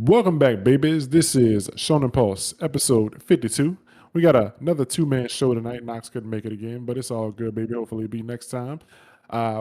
Welcome back, babies. This is Shonen Pulse, episode 52. We got another two-man show tonight. Knox couldn't make it again, but it's all good, baby. Hopefully it'll be next time.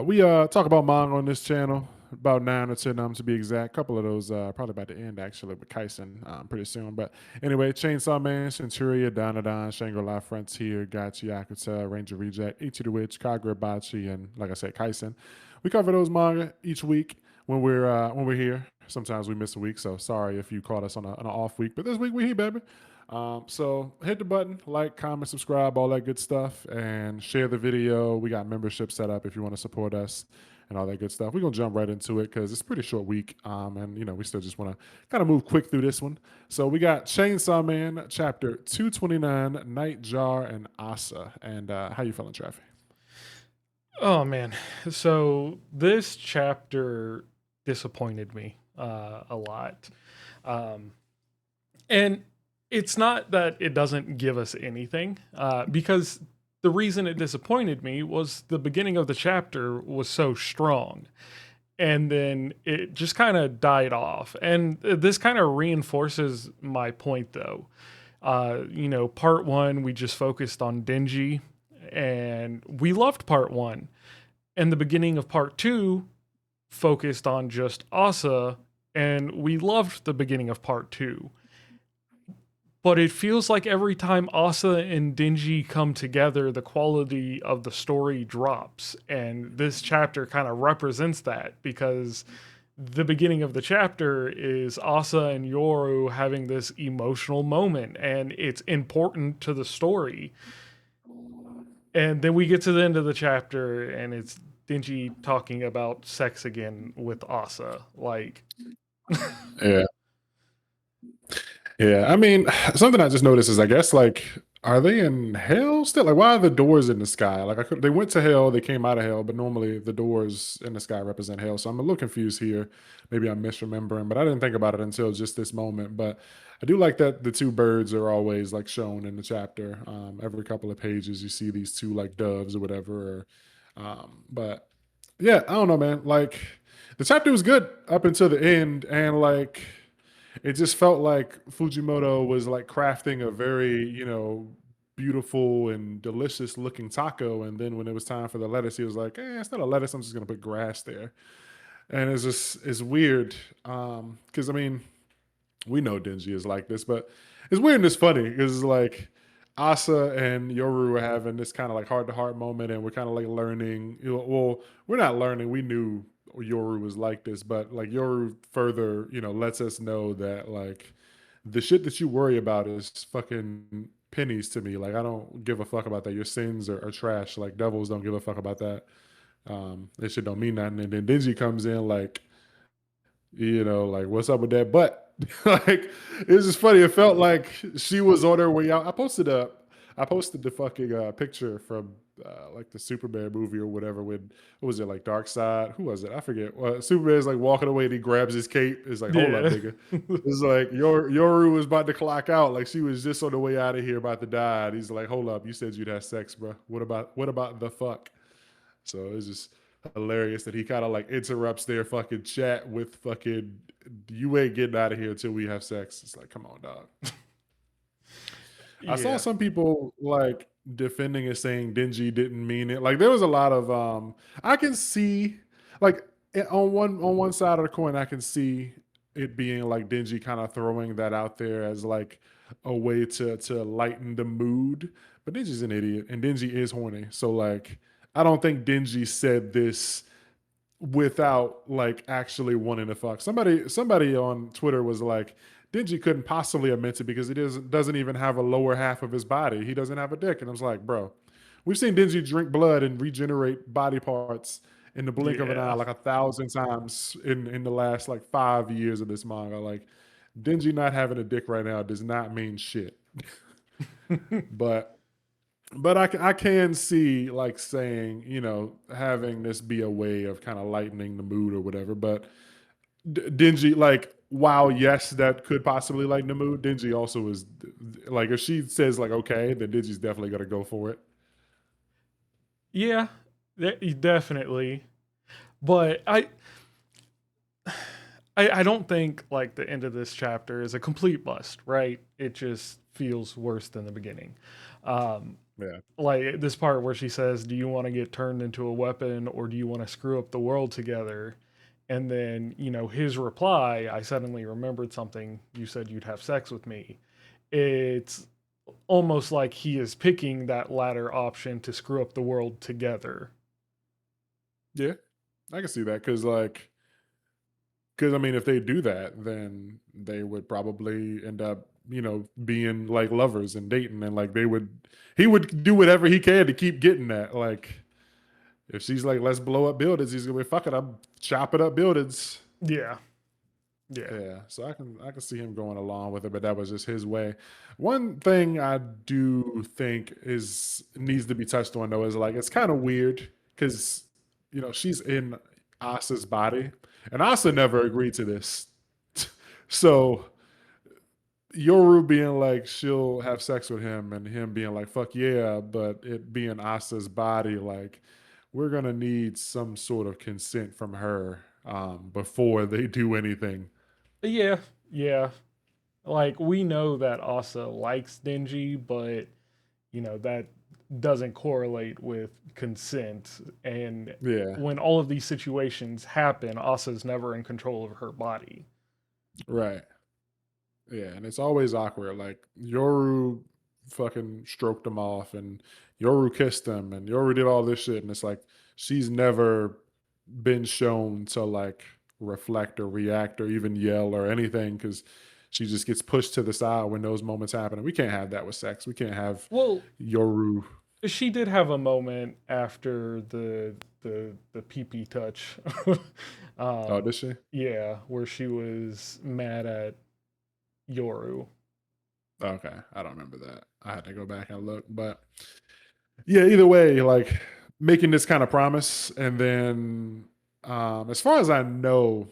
We talk about manga on this channel, about 9 or 10 to be exact. A couple of those probably about to end, actually, with Kaisen pretty soon. But anyway, Chainsaw Man, Centuria, Danadon, Shangri-La Frontier, Gachi, Akuta, Ranger Reject, Ichi The Witch, Kagurabachi, and like I said, Kaisen. We cover those manga each week when we're here. Sometimes we miss a week, so sorry if you caught us on an off week. But this week we're here, baby. So hit the button, like, comment, subscribe, all that good stuff, and share the video. We got membership set up if you want to support us and all that good stuff. We're gonna jump right into it because it's a pretty short week, and we still just want to kind of move quick through this one. So we got Chainsaw Man, chapter 229, Nightjar and Asa. And how you feeling, Traffy? Oh man. So this chapter disappointed me a lot. Um, and it's not that it doesn't give us anything, because the reason it disappointed me was the beginning of the chapter was so strong. And then it just kind of died off. And this kind of reinforces my point, though. Part one, we just focused on Denji, and we loved part one. And the beginning of part two focused on just Asa, and we loved the beginning of part two. But it feels like every time Asa and Denji come together, the quality of the story drops. And this chapter kind of represents that because the beginning of the chapter is Asa and Yoru having this emotional moment, and it's important to the story. And then we get to the end of the chapter, and it's Denji talking about sex again with Asa. Like, Yeah. Yeah, I mean, something I just noticed is, I guess, like, are they in hell still? Like, why are the doors in the sky? Like, they went to hell, they came out of hell, but normally the doors in the sky represent hell. So I'm a little confused here. Maybe I'm misremembering, but I didn't think about it until just this moment. But I do like that the two birds are always like shown in the chapter. Every couple of pages, you see these two like doves or whatever. But yeah, I don't know, man. Like, the chapter was good up until the end, and like it just felt like Fujimoto was like crafting a very, beautiful and delicious looking taco. And then when it was time for the lettuce, he was like, instead of lettuce, I'm just gonna put grass there. And it's weird. Because I mean, we know Denji is like this, but it's weird and it's funny because like Asa and Yoru are having this kind of like heart to heart moment, and we're kind of like learning. Well, we're not learning. We knew Yoru was like this, but like Yoru further, lets us know that like the shit that you worry about is fucking pennies to me. Like I don't give a fuck about that. Your sins are trash. Like devils don't give a fuck about that. That shit don't mean nothing. And then Denji comes in like, like what's up with that? But like it's just funny. It felt like she was on her way out. I posted the fucking picture from like the Superman movie or whatever. What was it, like Dark Side? Who was it? I forget. Superman's like walking away and he grabs his cape. It's like, hold up, yeah. nigga. It's like Yoru was about to clock out. Like she was just on the way out of here about to die. And he's like, hold up, you said you'd have sex, bro. What about the fuck? So it's just hilarious that he kind of like interrupts their fucking chat with fucking, you ain't getting out of here until we have sex. It's like, come on, dog. I saw Yeah. some people like defending it, saying Denji didn't mean it. Like there was a lot of I can see like on one side of the coin, I can see it being like Denji kind of throwing that out there as like a way to lighten the mood. But Denji's an idiot and Denji is horny. So like I don't think Denji said this without like actually wanting to fuck. Somebody on Twitter was like, Denji couldn't possibly have meant it because he doesn't even have a lower half of his body. He doesn't have a dick. And I was like, bro, we've seen Denji drink blood and regenerate body parts in the blink of an eye Yeah. like 1,000 times in the last like 5 years of this manga. Like Denji not having a dick right now does not mean shit. But I can see like saying, having this be a way of kind of lightening the mood or whatever. But Denji, like, wow, yes, that could possibly lighten the mood. Denji also is like, if she says like okay, then Denji's definitely gonna go for it. Yeah. Definitely. But I don't think like the end of this chapter is a complete bust, right? It just feels worse than the beginning. Um, Yeah. like this part where she says, "Do you want to get turned into a weapon, or do you want to screw up the world together?" And then, his reply, "I suddenly remembered something. You said you'd have sex with me." It's almost like he is picking that latter option to screw up the world together. Yeah. I can see that because I mean, if they do that, then they would probably end up, being like lovers and dating, and like he would do whatever he can to keep getting that. Like, if she's like, let's blow up buildings, he's gonna be fuck it, I'm chopping up buildings. Yeah, yeah. Yeah, so I can see him going along with it, but that was just his way. One thing I do think is needs to be touched on though is like it's kind of weird because she's in Asa's body, and Asa never agreed to this. So Yoru being like she'll have sex with him, and him being like fuck yeah, but it being Asa's body, like we're gonna need some sort of consent from her before they do anything. Yeah, yeah. Like we know that Asa likes Denji, but that doesn't correlate with consent. And Yeah. when all of these situations happen, Asa's never in control of her body. Right. Yeah, and it's always awkward. Like Yoru fucking stroked him off, and Yoru kissed him, and Yoru did all this shit, and it's like she's never been shown to like reflect or react or even yell or anything because she just gets pushed to the side when those moments happen. And we can't have that with sex. We can't have Well, Yoru. she did have a moment after the pee pee touch. Oh, um, did she? yeah, where she was mad at Yoru. Okay, I don't remember that. I had to go back and look, but yeah, either way, like making this kind of promise, and then as far as I know,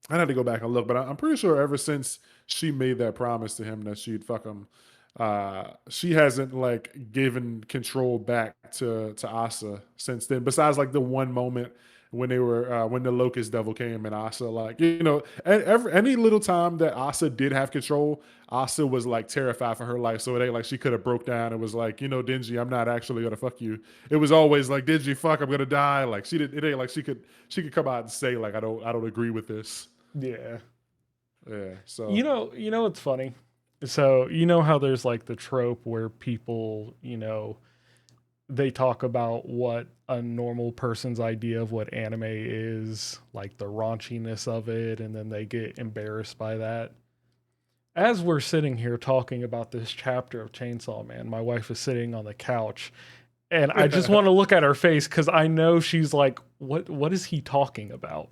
I had to go back and look, but I'm pretty sure ever since she made that promise to him that she'd fuck him, she hasn't like given control back to Asa since then. Besides like the one moment when they were when the Locust Devil came and Asa like any little time that Asa did have control, Asa was like terrified for her life. So it ain't like she could have broke down and was like, Denji, I'm not actually gonna fuck you. It was always like, Denji, fuck, I'm gonna die. Like she did. It ain't like she could come out and say like I don't agree with this. Yeah. Yeah. So You know what's funny? So, you know how there's like the trope where people, they talk about what a normal person's idea of what anime is, like the raunchiness of it, and then they get embarrassed by that. As we're sitting here talking about this chapter of Chainsaw Man, my wife is sitting on the couch, and I just want to look at her face because I know she's like, what is he talking about?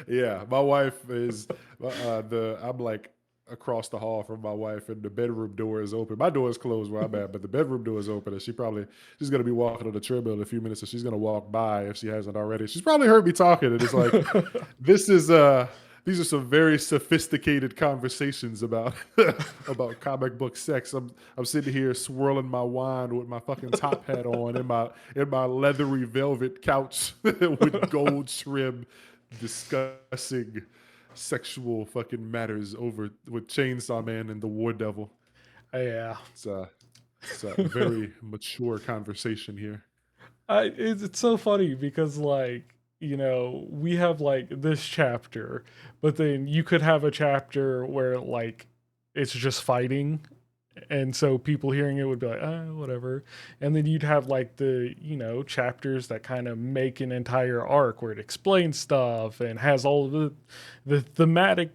yeah, my wife is the I'm like across the hall from my wife, and the bedroom door is open. My door is closed where I'm at, but the bedroom door is open, and she's gonna be walking on the treadmill in a few minutes, so she's gonna walk by if she hasn't already. She's probably heard me talking, and it's like this is these are some very sophisticated conversations about about comic book sex. I'm sitting here swirling my wine with my fucking top hat on in my leathery velvet couch with gold trim, discussing sexual fucking matters over with Chainsaw Man and the War Devil. Yeah. It's a very mature conversation here. It's so funny because like we have like this chapter, but then you could have a chapter where like it's just fighting, and so people hearing it would be like, whatever. And then you'd have like the chapters that kind of make an entire arc where it explains stuff and has all of the thematic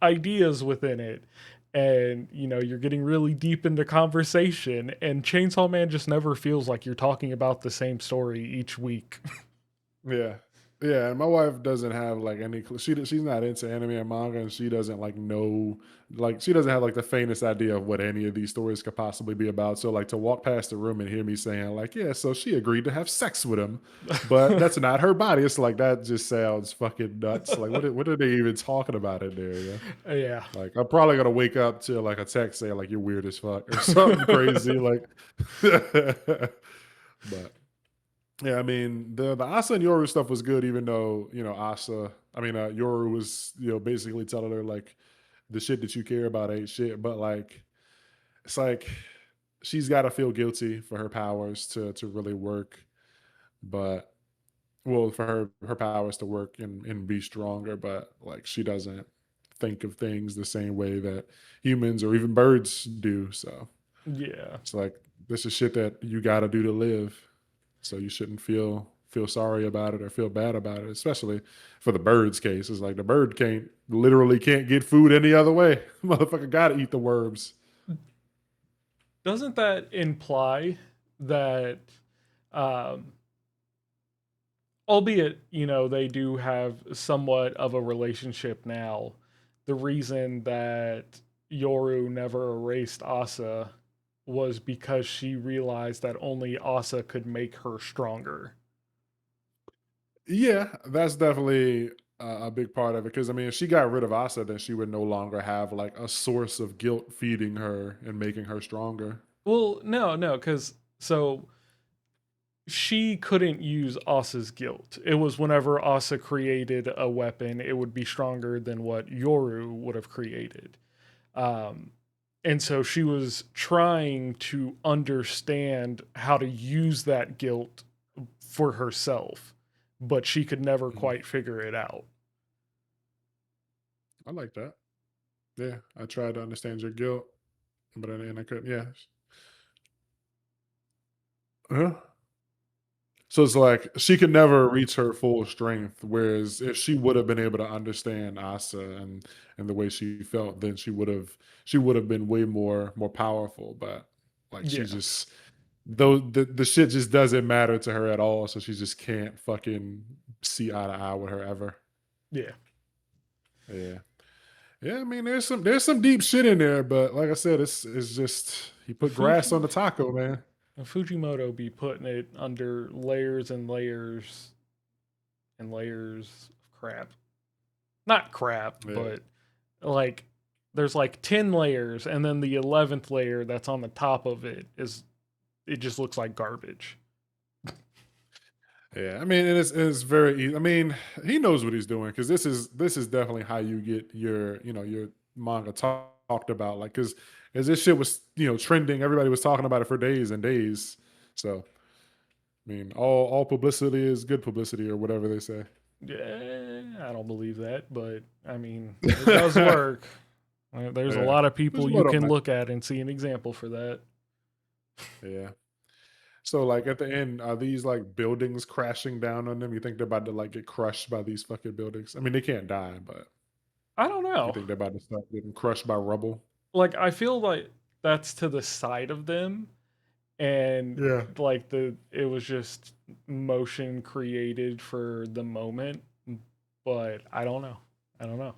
ideas within it. And you're getting really deep into conversation, and Chainsaw Man just never feels like you're talking about the same story each week. Yeah. Yeah, and my wife doesn't have like she's not into anime and manga, and she doesn't like know like she doesn't have like the faintest idea of what any of these stories could possibly be about. So like to walk past the room and hear me saying like, yeah, so she agreed to have sex with him, but that's not her body. It's like that just sounds fucking nuts. Like what are they even talking about in there? Yeah. Yeah. Like I'm probably gonna wake up to like a text saying like you're weird as fuck or something crazy. Like but yeah, I mean the Asa and Yoru stuff was good, even though Asa. I mean, Yoru was, basically telling her like the shit that you care about ain't shit, but like it's like she's got to feel guilty for her powers to really work, but well, for her powers to work and be stronger, but like she doesn't think of things the same way that humans or even birds do. So Yeah. it's like this is shit that you got to do to live. So you shouldn't feel sorry about it or feel bad about it, especially for the bird's case. It's like the bird can't get food any other way. Motherfucker got to eat the worms. Doesn't that imply that, um, albeit, they do have somewhat of a relationship now, the reason that Yoru never erased Asa was because she realized that only Asa could make her stronger. Yeah, that's definitely a big part of it. Because I mean, if she got rid of Asa, then she would no longer have like a source of guilt feeding her and making her stronger. Well, no, no, because so she couldn't use Asa's guilt. It was whenever Asa created a weapon, it would be stronger than what Yoru would have created. Um, and so she was trying to understand how to use that guilt for herself, but she could never Mhm. quite figure it out. I like that. Yeah, I tried to understand your guilt, but I couldn't. Yeah. Huh? So it's like she could never reach her full strength. Whereas if she would have been able to understand Asa and the way she felt, then she would have been way more powerful. But like she Yeah, just though the shit just doesn't matter to her at all. So she just can't fucking see eye to eye with her ever. yeah. Yeah. Yeah, I mean there's some deep shit in there, but like I said, it's just he put grass on Fuji the taco, man. Fujimoto be putting it under layers and layers and layers of crap. Not crap, Yeah. but like there's like 10 layers, and then the 11th layer that's on the top of it just looks like garbage. Yeah, I mean, it's very easy. I mean, he knows what he's doing because this is definitely how you get your manga talked about. Like, because as this shit was trending, everybody was talking about it for days and days. So, I mean, all publicity is good publicity or whatever they say. Yeah, I don't believe that, but I mean, it does work. There's a Yeah, lot of there's people a you lot of can that. look at and see an example for that. Yeah. So, like at the end, are these like buildings crashing down on them? You think they're about to like get crushed by these fucking buildings? I mean, they can't die, but I don't you know. think they're about to start getting crushed by rubble? Like I feel like that's to the side of them, and Yeah. like the it was just motion created for the moment, but I don't know. I don't know.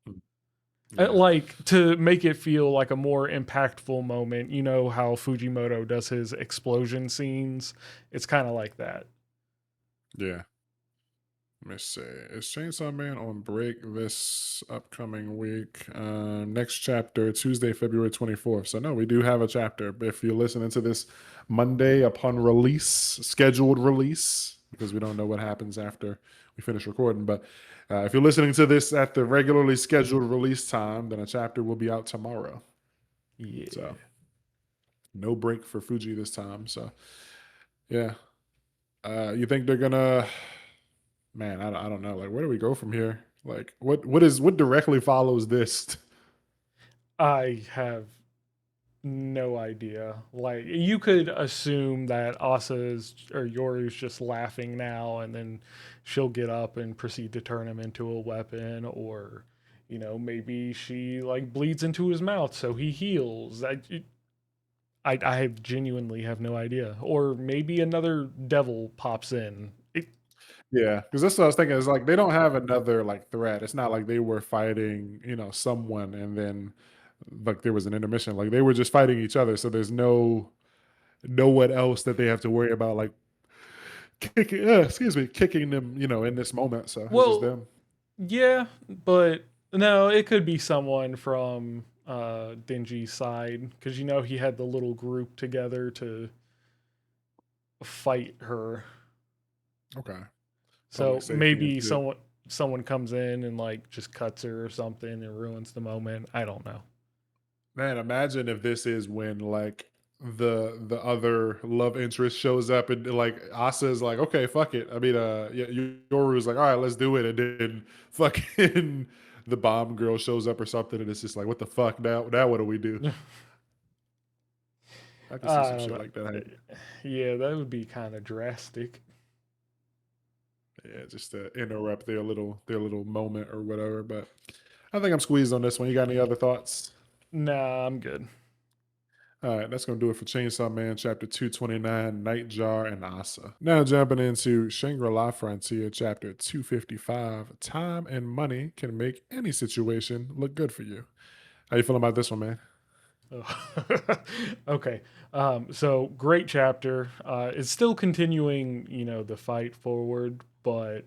Mm. Yeah. Like to make it feel like a more impactful moment, you know how Fujimoto does his explosion scenes? It's kind of like that. Yeah. Let me see. Is Chainsaw Man on break this upcoming week? Next chapter, Tuesday, February 24th. So, no, we do have a chapter. If you're listening to this Monday upon release, scheduled release, because we don't know what happens after we finish recording. But if you're listening to this at the regularly scheduled release time, then a chapter will be out tomorrow. So, Yeah. no break for Fuji this time. So, yeah. You think they're gonna Man, I don't know. Like, where do we go from here? Like, what directly follows this? I have no idea. Like you could assume that Asa's or Yoru's just laughing now, and then she'll get up and proceed to turn him into a weapon, or maybe she like bleeds into his mouth so he heals. I genuinely have no idea. Or maybe another devil pops in. Yeah, because that's what I was thinking. Is like they don't have another like threat. It's not like they were fighting, someone, and then like there was an intermission. Like they were just fighting each other. So there's no one else that they have to worry about like kicking them, in this moment. So it's just Well, them. yeah, but no, it could be someone from Dingy's side because he had the little group together to fight her. Okay. Probably So safety and maybe shit. someone someone comes in and like just cuts her or something and ruins the moment. I don't know. Man, imagine if this is when like the other love interest shows up and like Asa's like, okay, fuck it. I mean, Yoru's like, all right, let's do it, and then fucking the bomb girl shows up or something, and it's just like, what the fuck now? Now what do we do? I can see I some don't shit know. like that happen. Yeah, that would be kind of drastic. Yeah, just to interrupt their little moment or whatever. But I think I'm squeezed on this one. You got any other thoughts? Nah, I'm good. All right, that's going to do it for Chainsaw Man, chapter 229, Nightjar and Asa. Now jumping into Shangri-La Frontier, chapter 255, Time and money can make any situation look good for you. How you feeling about this one, man? Oh. Okay. So great chapter. It's still continuing, the fight forward, but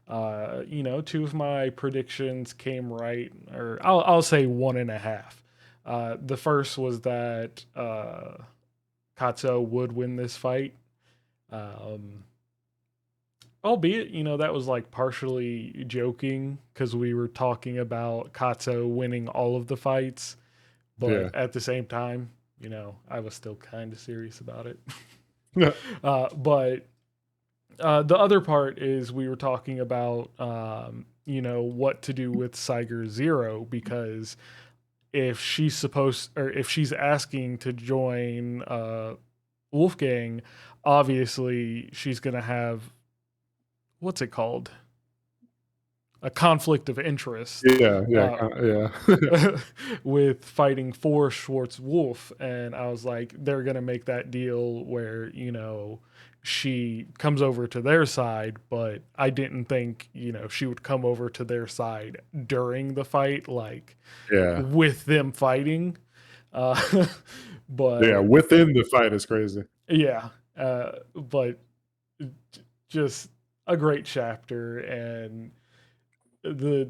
two of my predictions came right, or I'll say one and a half. The first was that Katsuo would win this fight. Um, Albeit, that was like partially joking because we were talking about Katsuo winning all of the fights, Yeah. but at the same time, I was still kind of serious about it. Yeah. But the other part is we were talking about, what to do with Siger Zero because if she's asking to join Wolfgang, obviously she's gonna have what's it called, a conflict of interest Yeah. Yeah. uh, Yeah. with fighting for Schwartz Wolf. And I was like, they're going to make that deal where, she comes over to their side, but I didn't think, she would come over to their side during the fight, like Yeah. with them fighting. Uh, Yeah. but Within the fight is crazy. yeah, but just a great chapter. And the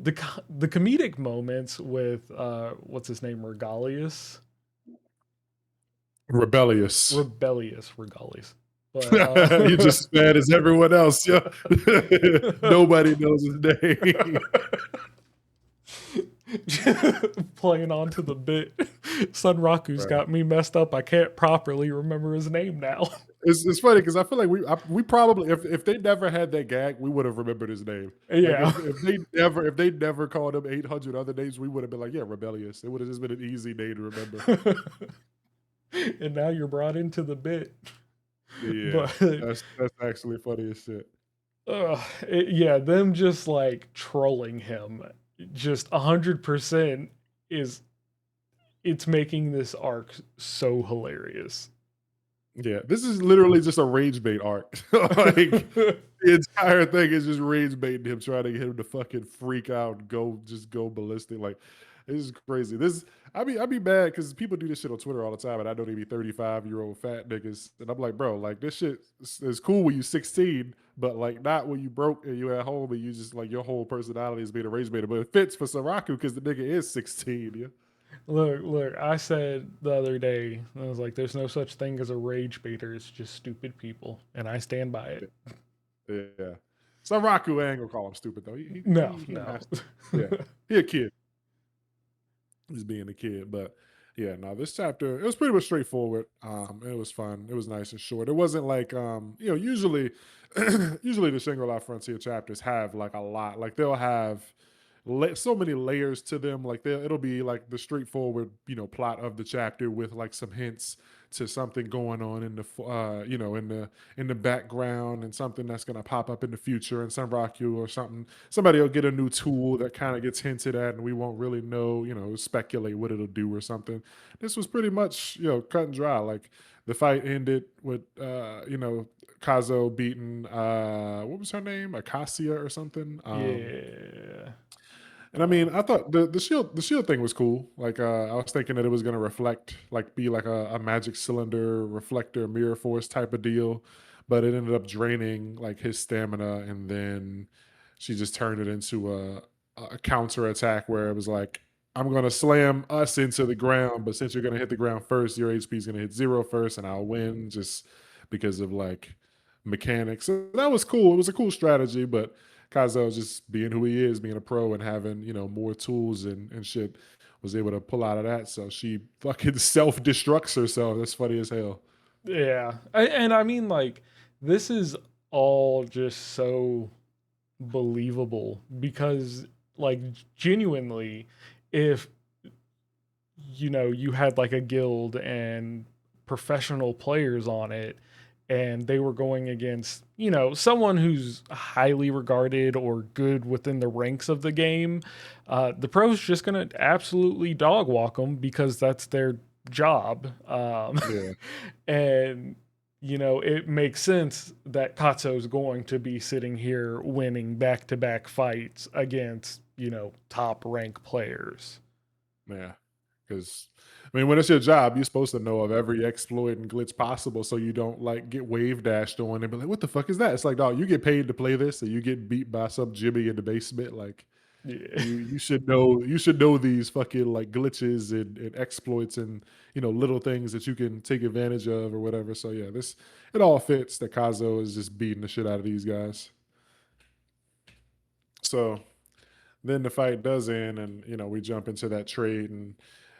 comedic moments with what's his name, Rebellious. Regalius, but He's just as bad as everyone else. Yeah. Nobody knows his name. playing onto the bit. Sunraku's Right. got me messed up. I can't properly remember his name now. It's funny because I feel like we probably if they never had that gag, we would have remembered his name. Like Yeah. if they never called him 800 other names, we would have been like, yeah, rebellious. It would have just been an easy name to remember. And now you're brought into the bit. Yeah, But that's actually funny as shit. yeah, them just like trolling him, just 100% is it's making this arc so hilarious. Yeah, this is literally just a rage bait arc. Like the entire thing is just rage baiting him, trying to get him to fucking freak out and go ballistic. Like this is crazy. This I be mad because people do this shit on Twitter all the time, and I know they be 35-year-old fat niggas, and I'm like, bro, like this shit is cool when you 16, but like not when you broke and you at home and you just like your whole personality is being a rage baiter. But it fits for Saraku because the nigga is 16. Yeah. Look, I said the other day, I was like, there's no such thing as a rage baiter, it's just stupid people. And I stand by it. Yeah. Saraku, I ain't gonna call him stupid though. No, He a no. master. Yeah. He a kid. He's being a kid. But yeah, no, this chapter, it was pretty much straightforward. It was fun. It was nice and short. It wasn't like usually usually the Shangri-La Frontier chapters have like a lot. Like they'll have so many layers to them. Like it'll be like the straightforward, plot of the chapter with like some hints to something going on in the, in the background and something that's gonna pop up in the future and some rock you or something. Somebody will get a new tool that kind of gets hinted at, and we won't really know, speculate what it'll do or something. This was pretty much, cut and dry. Like the fight ended with, Kazo beating what was her name? Acacia or something. Yeah. And I mean, I thought the shield thing was cool. Like I was thinking that it was gonna reflect, like be like a magic cylinder, reflector, mirror force type of deal. But it ended up draining like his stamina, and then she just turned it into a counter attack where it was like, I'm gonna slam us into the ground, but since you're gonna hit the ground first, your HP is gonna hit zero first, and I'll win just because of like mechanics. So that was cool. It was a cool strategy, but Kazuo just being who he is, being a pro and having, more tools and shit, was able to pull out of that. So she fucking self-destructs herself. That's funny as hell. Yeah. And I mean, like, this is all just so believable because, like, genuinely, if you had like a guild and professional players on it and they were going against someone who's highly regarded or good within the ranks of the game, the pros just gonna absolutely dog walk them because that's their job. Yeah. And it makes sense that Katsu's going to be sitting here winning back-to-back fights against top rank players. Yeah. Because I mean, when it's your job, you're supposed to know of every exploit and glitch possible, so you don't like get wave dashed on and be like, "What the fuck is that?" It's like, dog, you get paid to play this, and you get beat by some Jimmy in the basement. Like, Yeah. you should know these fucking like glitches and exploits and little things that you can take advantage of or whatever. So yeah, this it all fits that Kazo is just beating the shit out of these guys. So then the fight does end, and we jump into that trade, and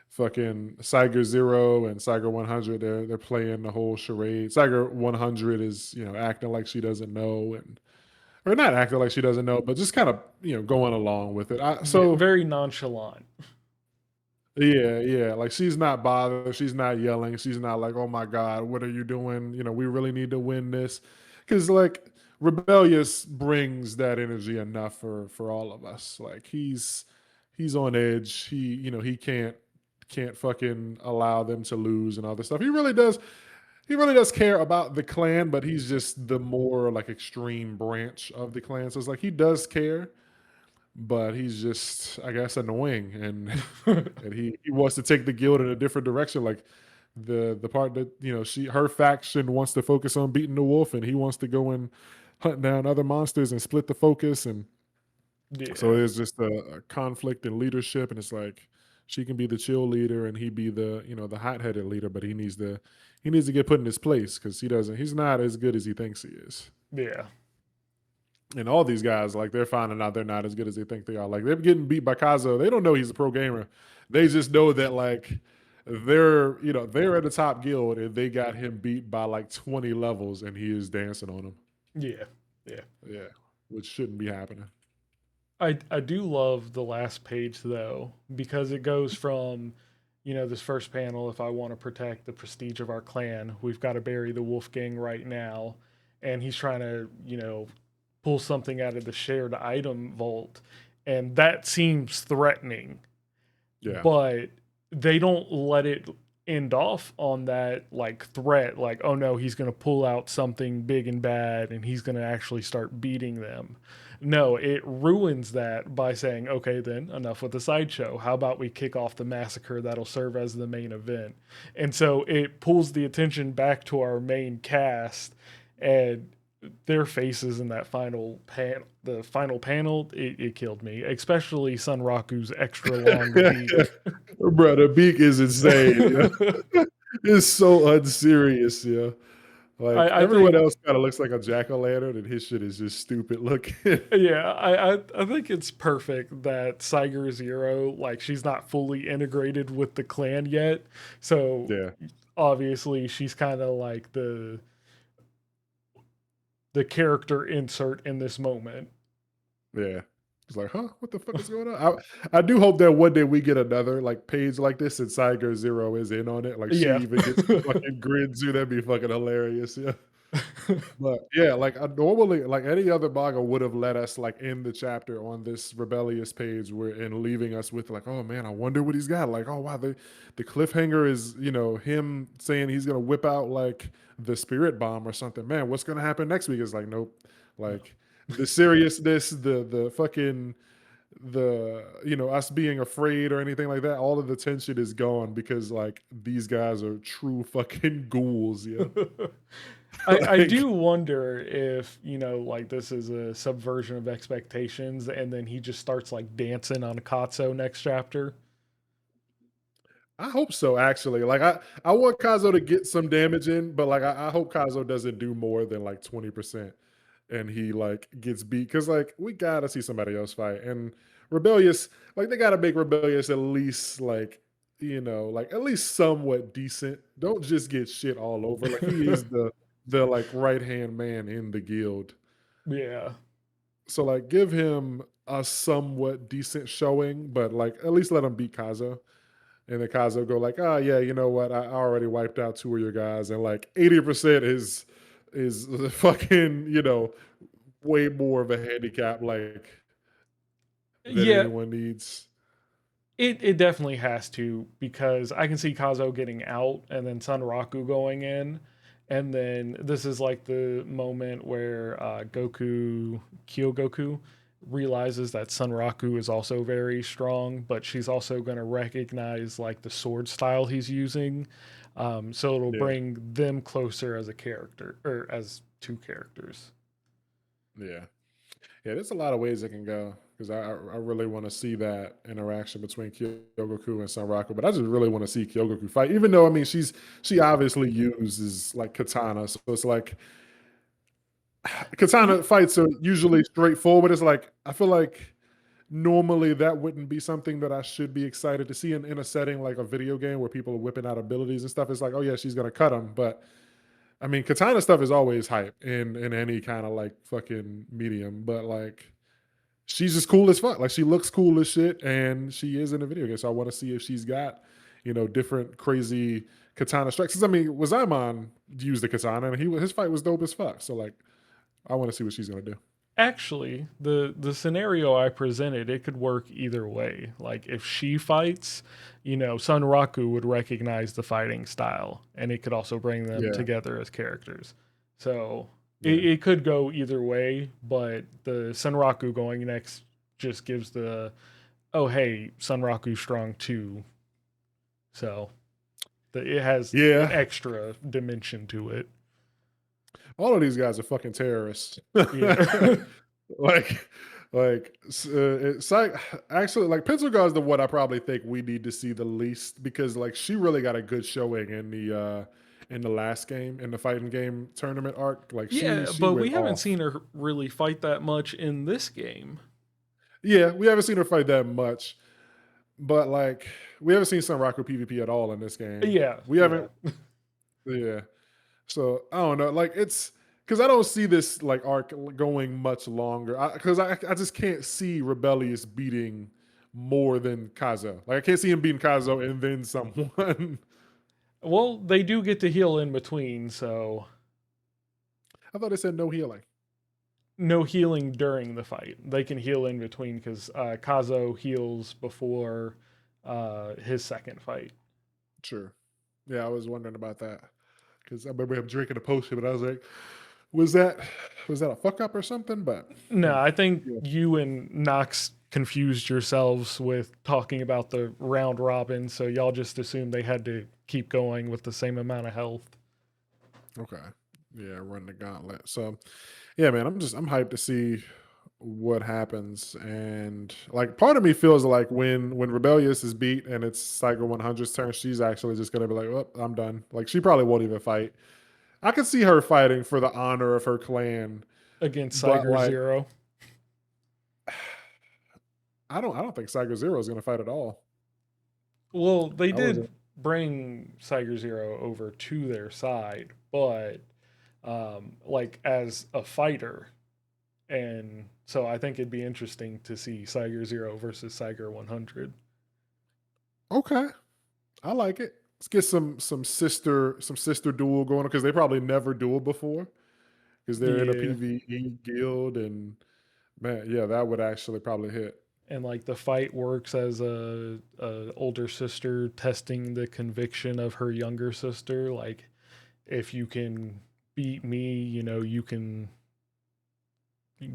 fucking Cyger Zero and Cyger 100, they're playing the whole charade. Cyger 100 is acting like she doesn't know, and or not acting like she doesn't know, but just kind of going along with it. So Very nonchalant. yeah, yeah, like she's not bothered, she's not yelling, she's not like, oh my god, what are you doing? We really need to win this, because like Rebellious brings that energy enough for all of us. Like he's on edge. He can't fucking allow them to lose and all this stuff. He really does care about the clan, but he's just the more like extreme branch of the clan. So it's like he does care, but he's just, I guess, annoying, and he wants to take the guild in a different direction. Like the part that her faction wants to focus on beating the wolf, and he wants to go and hunt down other monsters and split the focus. And so Yeah. there's just a conflict in leadership, and it's like she can be the chill leader and he be the the hot-headed leader, but he needs to get put in his place because he's not as good as he thinks he is. Yeah. And all these guys, like, they're finding out they're not as good as they think they are. Like, they're getting beat by Kazo. They don't know he's a pro gamer. They just know that, like, they're at the top guild and they got him beat by like 20 levels and he is dancing on them. Yeah. Yeah. Yeah, which shouldn't be happening. I do love the last page though, because it goes from, this first panel, if I want to protect the prestige of our clan, we've got to bury the Wolfgang right now. And he's trying to, pull something out of the shared item vault. And that seems threatening, Yeah, but they don't let it end off on that like threat, like, oh no, he's going to pull out something big and bad and he's going to actually start beating them. No, it ruins that by saying, okay, then enough with the sideshow. How about we kick off the massacre that'll serve as the main event? And so it pulls the attention back to our main cast and their faces in that the final panel, it killed me, especially Sunraku's extra long beak. bro, the beak is insane. Yeah. It's so unserious. Yeah, like I everyone think else kind of looks like a jack-o'-lantern, and his shit is just stupid looking. yeah, I think it's perfect that Saiger Zero, like, she's not fully integrated with the clan yet. So Yeah, obviously she's kind of like the character insert in this moment. yeah. It's like, huh? What the fuck is going on? I do hope that one day we get another like page like this and Cyger Zero is in on it. Like she Yeah. even gets the fucking grid too. That'd be fucking hilarious. Yeah. But yeah, like I normally, like any other manga would have let us like end the chapter on this rebellious page where and leaving us with like, oh man, I wonder what he's got. Like, oh wow, the cliffhanger is him saying he's gonna whip out like the spirit bomb or something. Man, what's gonna happen next week? Is like, nope. Like the seriousness, the fucking the us being afraid or anything like that. All of the tension is gone because like these guys are true fucking ghouls. Yeah, I like do wonder if, like, this is a subversion of expectations and then he just starts like dancing on Katsu next chapter. I hope so, actually. Like I want Kazo to get some damage in, but like I hope Kazo doesn't do more than like 20%. and he like gets beat because like we gotta see somebody else fight. And Rebellious, like they gotta make Rebellious at least like like at least somewhat decent. Don't just get shit all over. Like he is the like right hand man in the guild. Yeah. So like give him a somewhat decent showing, but like at least let him beat Kazo. And then Kazo go like, oh yeah, you know what? I already wiped out two of your guys, and like 80% is fucking, way more of a handicap like than Yeah, anyone needs. it definitely has to, because I can see Kazo getting out and then Sunraku going in, and then this is like the moment where Kyogoku realizes that Sunraku is also very strong, but she's also going to recognize like the sword style he's using, so it'll Yeah, bring them closer as a character or as two characters. yeah, yeah. There's a lot of ways it can go because I really want to see that interaction between Kyogoku and Sanraku, but I just really want to see Kyogoku fight. Even though I mean she obviously uses like katana, so it's like Y- katana fights are usually straightforward. It's like I feel like normally that wouldn't be something that I should be excited to see in a setting like a video game where people are whipping out abilities and stuff. It's like, oh yeah, she's gonna cut them. But I mean, katana stuff is always hype in any kind of like fucking medium. But like, she's just cool as fuck. Like she looks cool as shit, and she is in a video game. So I want to see if she's got different crazy katana strikes. 'Cause, I mean, Wazaimon used the katana, and his fight was dope as fuck. So like, I want to see what she's gonna do. Actually, the scenario I presented, it could work either way. Like if she fights, Sunraku would recognize the fighting style, and it could also bring them Yeah, together as characters. So yeah. it could go either way, but the Sunraku going next just gives the, oh hey, Sunraku's strong too. So it has an Yeah, extra dimension to it. all of these guys are fucking terrorists. Yeah. like, it's like actually like Pencil Girl is the one I probably think we need to see the least because like she really got a good showing in the last game in the fighting game tournament arc. Like she Yeah, she but went we haven't off. seen her really fight that much in this game. Yeah, we haven't seen her fight that much, but like we haven't seen Sunraku PvP at all in this game. Yeah, We yeah. haven't. Yeah. So I don't know, like it's because I don't see this like arc going much longer. Because I just can't see Rebellious beating more than Kazo. Like I can't see him beating Kazo and then someone. Well, they do get to heal in between, so I thought it said no healing. no healing during the fight. They can heal in between because Kazo heals before his second fight. Sure. Yeah, I was wondering about that because I remember him drinking a potion, but I was like, was that was that a fuck up or something? But No, hmm, I think yeah, you and Knox confused yourselves with talking about the round robin, so y'all just assumed they had to keep going with the same amount of health. okay, yeah, run the gauntlet. So yeah, man, I'm hyped to see what happens. And like part of me feels like when Rebellious is beat and it's Cycle 100's turn, she's actually just gonna be like, "Oh, I'm done." Like she probably won't even fight. I could see her fighting for the honor of her clan, Against but Siger like Zero. I don't think Cycle Zero is gonna fight at all. Well, they I wasn't. did bring Siger Zero over to their side, but like as a fighter, and so I think it'd be interesting to see Siger Zero versus Siger 100. Okay. I like it. Let's get some sister duel going because they probably never duel before because they're in a Yeah, PvE guild and man, yeah, that would actually probably hit. and like the fight works as a older sister testing the conviction of her younger sister. Like if you can beat me, you can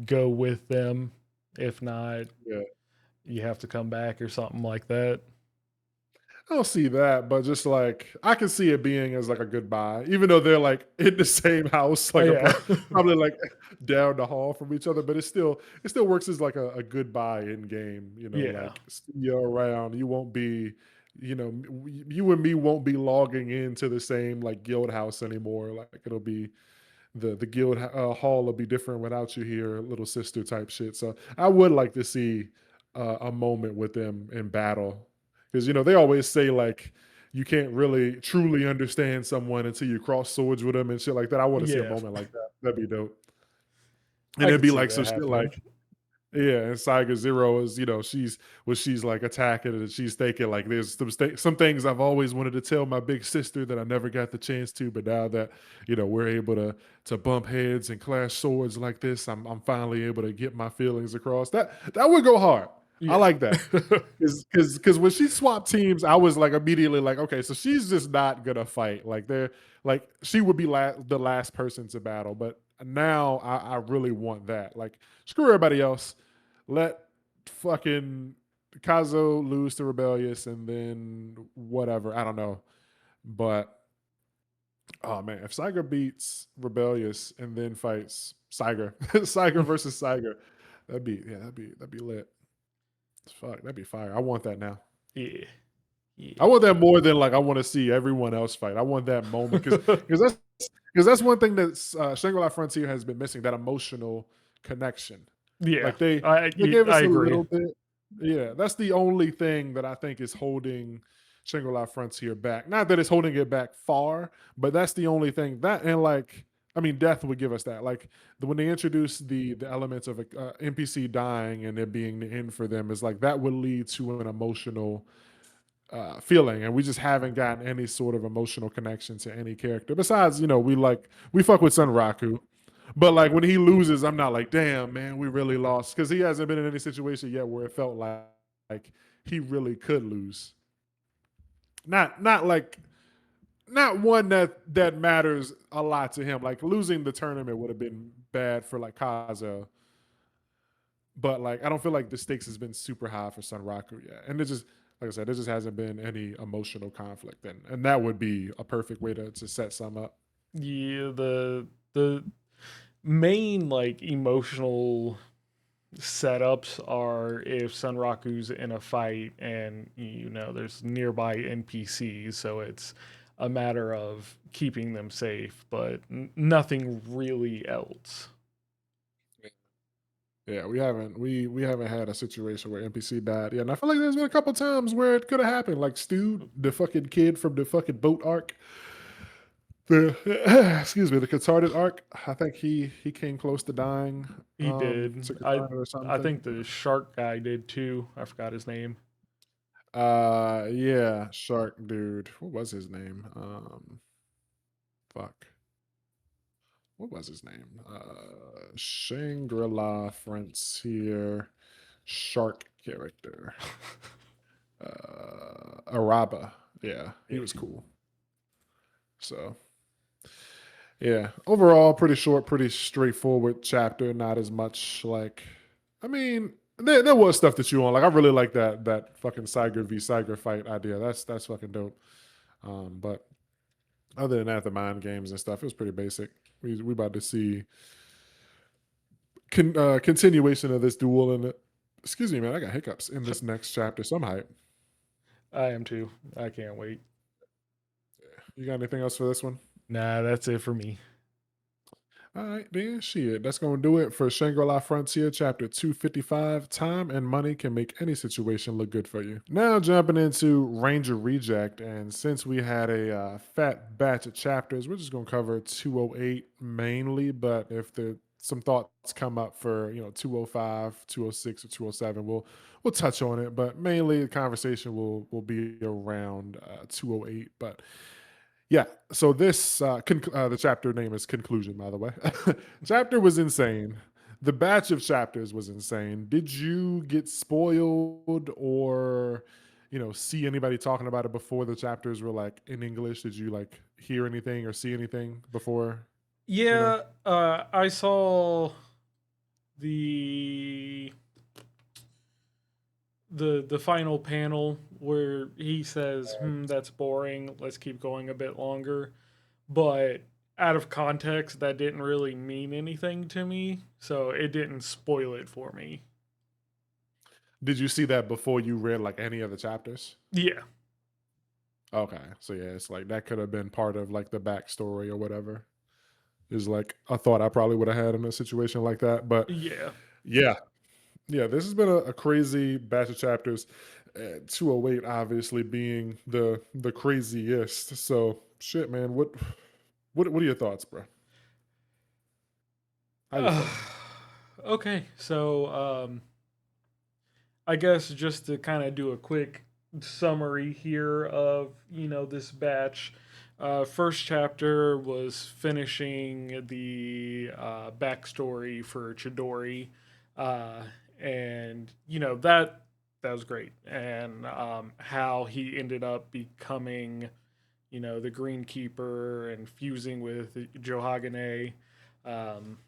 go with them. If not, Yeah. you have to come back or something like that. I don't see that, but just like I can see it being as like a goodbye, even though they're like in the same house, Oh like yeah, probably like down the hall from each other, but it still works as like a goodbye in game, yeah, like see you around. You won't be, you and me won't be logging into the same like guild house anymore. Like it'll be the guild hall will be different without you here, little sister type shit. So I would like to see a moment with them in battle because they always say like you can't really truly understand someone until you cross swords with them and shit like that. I want to see a Yeah, moment like that. That'd be dope. And I it'd could be see like that some shit happening. like yeah, and Saiga Zero is, she's like attacking and she's thinking like there's some things I've always wanted to tell my big sister that I never got the chance to, but now that we're able to bump heads and clash swords like this, I'm finally able to get my feelings across. That would go hard. I Yeah. like that. Because when she swapped teams, I was like immediately like, okay, so she's just not gonna fight. Like they're like she would be the last person to battle, but now I really want that. Like screw everybody else. Let fucking Kazo lose to Rebellious and then whatever. I don't know. But oh man, if Saiga beats Rebellious and then fights Saiga, Saiga versus Saiga, that'd be lit. Fuck, that'd be fire. I want that now. Yeah. I Yeah. want that more than like I want to see everyone else fight. I want that moment because that's one thing that Shangri-La Frontier has been missing, that emotional connection. Yeah. Like they gave I us a agree. little bit. Yeah, that's the only thing that I think is holding Shangri-La Frontier back. Not that it's holding it back far, but that's the only thing that and like I mean, death would give us that. Like when they introduce the elements of a NPC dying and it being the end for them is like that would lead to an emotional feeling, and we just haven't gotten any sort of emotional connection to any character. Besides, we fuck with Sun Raku, but like when he loses, I'm not like, damn man, we really lost because he hasn't been in any situation yet where it felt like he really could lose. Not like not one that matters a lot to him. Like losing the tournament would have been bad for like Kaza, but like I don't feel like the stakes has been super high for Sunraku yet, and it just like I said, there just hasn't been any emotional conflict, and that would be a perfect way to set some up. Yeah, the main like emotional setups are if Sunraku's in a fight and there's nearby NPCs, so it's a matter of keeping them safe, but nothing really else. Yeah, we haven't had a situation where NPC died. Yeah, and I feel like there's been a couple times where it could have happened. Like Stu, the fucking kid from the fucking boat arc, the excuse me, the cathartic arc. I think he came close to dying He did. to Katana or I something. think the shark guy did too. I forgot his name. Yeah, Shark dude. What was his name? Fuck. What was his name? Shangri-La Frontier Shark character. Araba. Yeah, he Yeah. was cool. So yeah, overall, pretty short, pretty straightforward chapter. Not as much like, I mean, there was stuff that you want. Like, I really like that fucking Cyger v Cyger fight idea. That's fucking dope. But other than that, the mind games and stuff, it was pretty basic. We about to see continuation of this duel and excuse me, man, I got hiccups in this next chapter. Some hype. I am too. I can't wait. You got anything else for this one? Nah, that's it for me. All right, then shit. That's gonna do it for Shangri-La Frontier, chapter 255. Time and money can make any situation look good for you. Now jumping into Ranger Reject, and since we had a fat batch of chapters, we're just gonna cover 208 mainly. But if some thoughts come up for 205, 206, or 207, we'll touch on it. But mainly the conversation will be around 208. But yeah. So this the chapter name is conclusion, by the way. Chapter was insane. The batch of chapters was insane. Did you get spoiled or see anybody talking about it before the chapters were like in English? Did you like hear anything or see anything before? You know, Yeah, I saw the the final panel where he says, that's boring. Let's keep going a bit longer." But out of context, that didn't really mean anything to me, so it didn't spoil it for me. did you see that before you read like any of the chapters? Yeah. Okay, so yeah, it's like that could have been part of like the backstory or whatever. is like a thought I probably would have had in a situation like that. But Yeah. yeah, yeah, this has been a crazy batch of chapters. 208 obviously being the craziest. So shit, man. What are your thoughts, bro? How you Uh, feeling? okay, so I guess just to kind of do a quick summary here of this batch. First chapter was finishing the backstory for Chidori, uh, and that was great, and how he ended up becoming the Greenkeeper and fusing with Johagane. Um,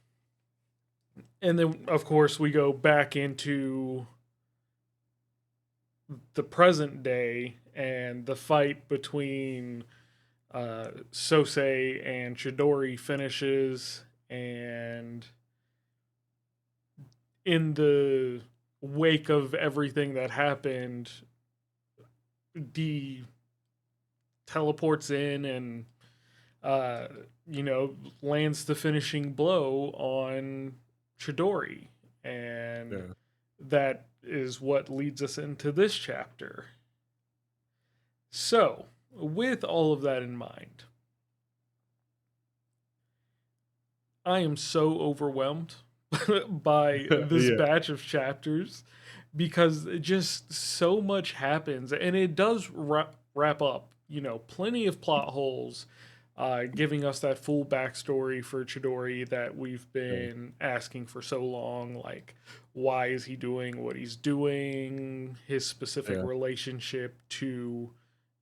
and then, of course, we go back into the present day and the fight between Sosei and Chidori finishes. And in the wake of everything that happened, D teleports in and uh, you know, lands the finishing blow on Chidori. And Yeah. that is what leads us into this chapter. So, with all of that in mind, I am so overwhelmed by this Yeah. batch of chapters because just so much happens and it does wrap up, plenty of plot holes, giving us that full backstory for Chidori that we've Yeah. been asking for so long. Like, why is he doing what he's doing? His specific Yeah. relationship to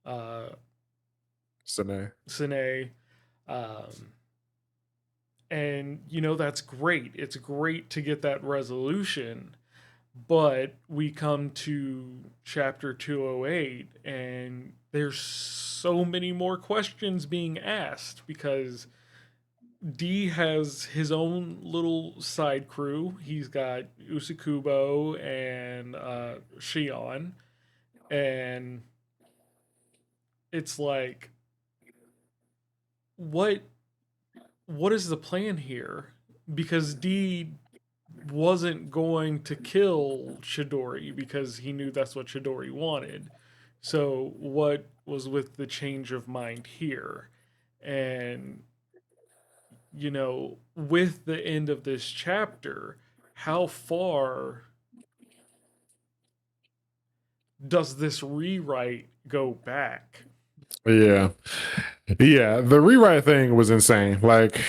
uh, Sine. Sine. Um, and, that's great. It's great to get that resolution. But we come to chapter 208, and there's so many more questions being asked because D has his own little side crew. He's got Usakubo and Shion, and it's like, what what is the plan here? Because D wasn't going to kill Chidori because he knew that's what Chidori wanted. So what was with the change of mind here? And with the end of this chapter, how far does this rewrite go back? Yeah. Yeah, the rewrite thing was insane. Like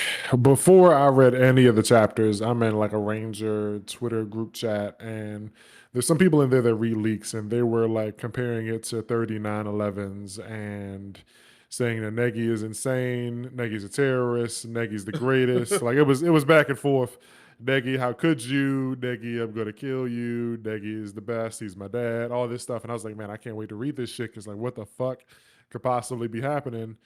before I read any of the chapters, I'm in like a Ranger Twitter group chat and there's some people in there that read leaks and they were like comparing it to 3911s and saying that Negi is insane, Negi's a terrorist, Negi's the greatest. Like it was back and forth. Negi, how could you? Negi, I'm gonna kill you. Negi is the best. He's my dad. All this stuff, and I was like, man, I can't wait to read this shit because like, what the fuck could possibly be happening?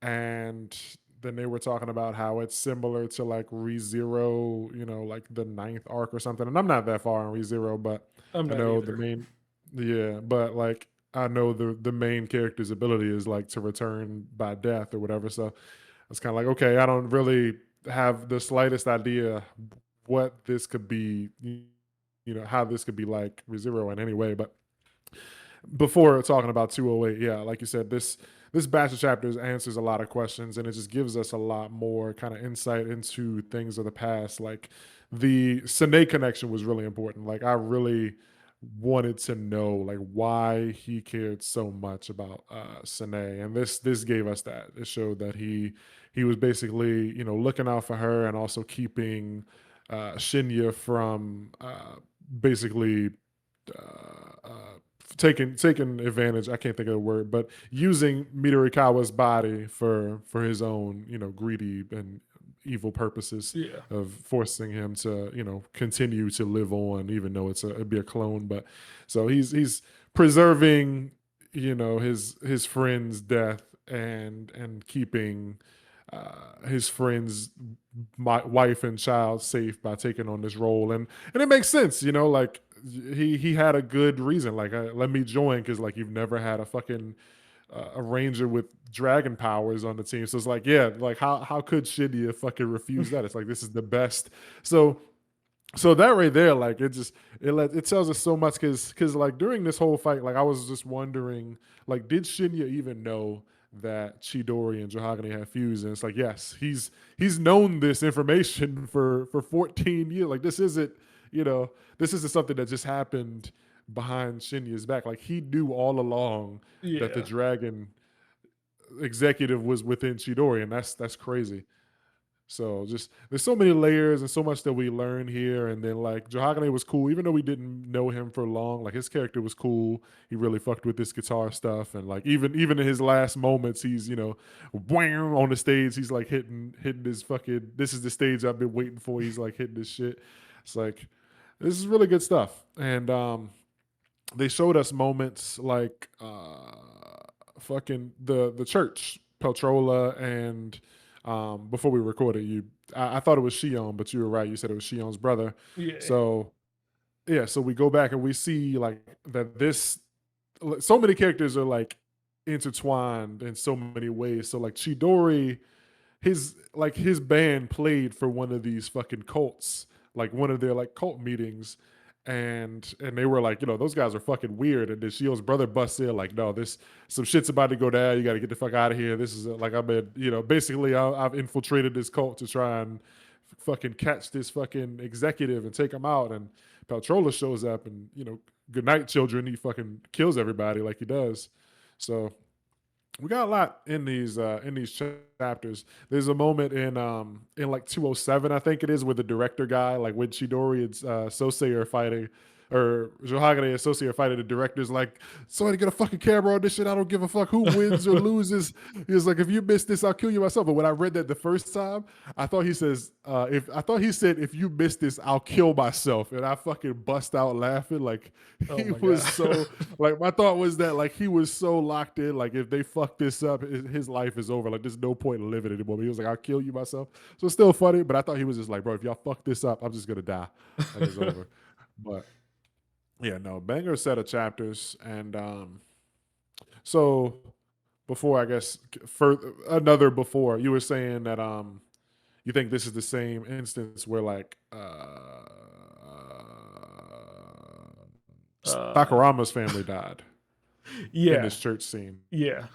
And then they were talking about how it's similar to like ReZero, like the ninth arc or something. And I'm not that far on ReZero, but I'm I not know the either. main, yeah, but like I know the main character's ability is like to return by death or whatever. So it's kind of like, okay, I don't really have the slightest idea what this could be, how this could be like ReZero in any way. But before talking about 208, yeah, like you said, this batch of chapters answers a lot of questions and it just gives us a lot more kind of insight into things of the past. Like the Sine connection was really important. Like I really wanted to know like why he cared so much about Sine, and this gave us that. It showed that he was basically looking out for her and also keeping Shinya from basically taking advantage. I can't think of the word, but using Midorikawa's body for his own greedy and evil purposes Yeah. of forcing him to continue to live on, even though it'd be a clone. But so he's preserving his friend's death and keeping his friend's wife and child safe by taking on this role, and it makes sense, like he had a good reason, like let me join because like you've never had a fucking a ranger with dragon powers on the team. So it's like, yeah, like how could Shinya fucking refuse that? It's like this is the best. So so that right there, like it just it tells us so much because like during this whole fight, like I was just wondering, like did Shinya even know that Chidori and Johagane have fused? And it's like yes, he's known this information for 14 years. Like this isn't you know this isn't something that just happened behind Shinya's back. Like he knew all along that the Yeah. dragon executive was within Chidori, and that's crazy. So just there's so many layers and so much that we learn here. And then like Johagane was cool, even though we didn't know him for long. Like his character was cool. He really fucked with this guitar stuff. And like even in his last moments, he's wham on the stage. He's like hitting his fucking. This is the stage I've been waiting for. He's like hitting this shit. It's like this is really good stuff. And they showed us moments like fucking the church, Peltrola, and before we recorded, I thought it was Shion, but you were right. You said it was Shion's brother. Yeah. So yeah, so we go back and we see like that this so many characters are like intertwined in so many ways. So like Chidori, his band played for one of these fucking cults, like one of their like cult meetings, and they were like, those guys are fucking weird. And then Shio's brother busts in like, no, this some shit's about to go down. You got to get the fuck out of here. This is like I've been, basically I've infiltrated this cult to try and fucking catch this fucking executive and take him out. And Paltrola shows up and good night, children. He fucking kills everybody like he does. So we got a lot in these chapters. There's a moment in like 207, I think it is, where the director guy, like when Chidori and Sosei are fighting, or Johagane and Sosei are fighting, the director's like, somebody get a fucking camera on this shit. I don't give a fuck who wins or loses. He's like, if you miss this, I'll kill you myself. But when I read that the first time, I thought he says, if you miss this, I'll kill myself. And I fucking bust out laughing. Like Oh he my was god. so like my thought was that like he was so locked in. Like if they fuck this up, his life is over. Like there's no point in living anymore. But he was like, I'll kill you myself. So it's still funny, but I thought he was just like, bro, if y'all fuck this up, I'm just gonna die. Like it's over. But yeah, no, banger set of chapters. And so before I guess for another before, you were saying that you think this is the same instance where like uh Sakurama's family died in yeah. this church scene. Yeah.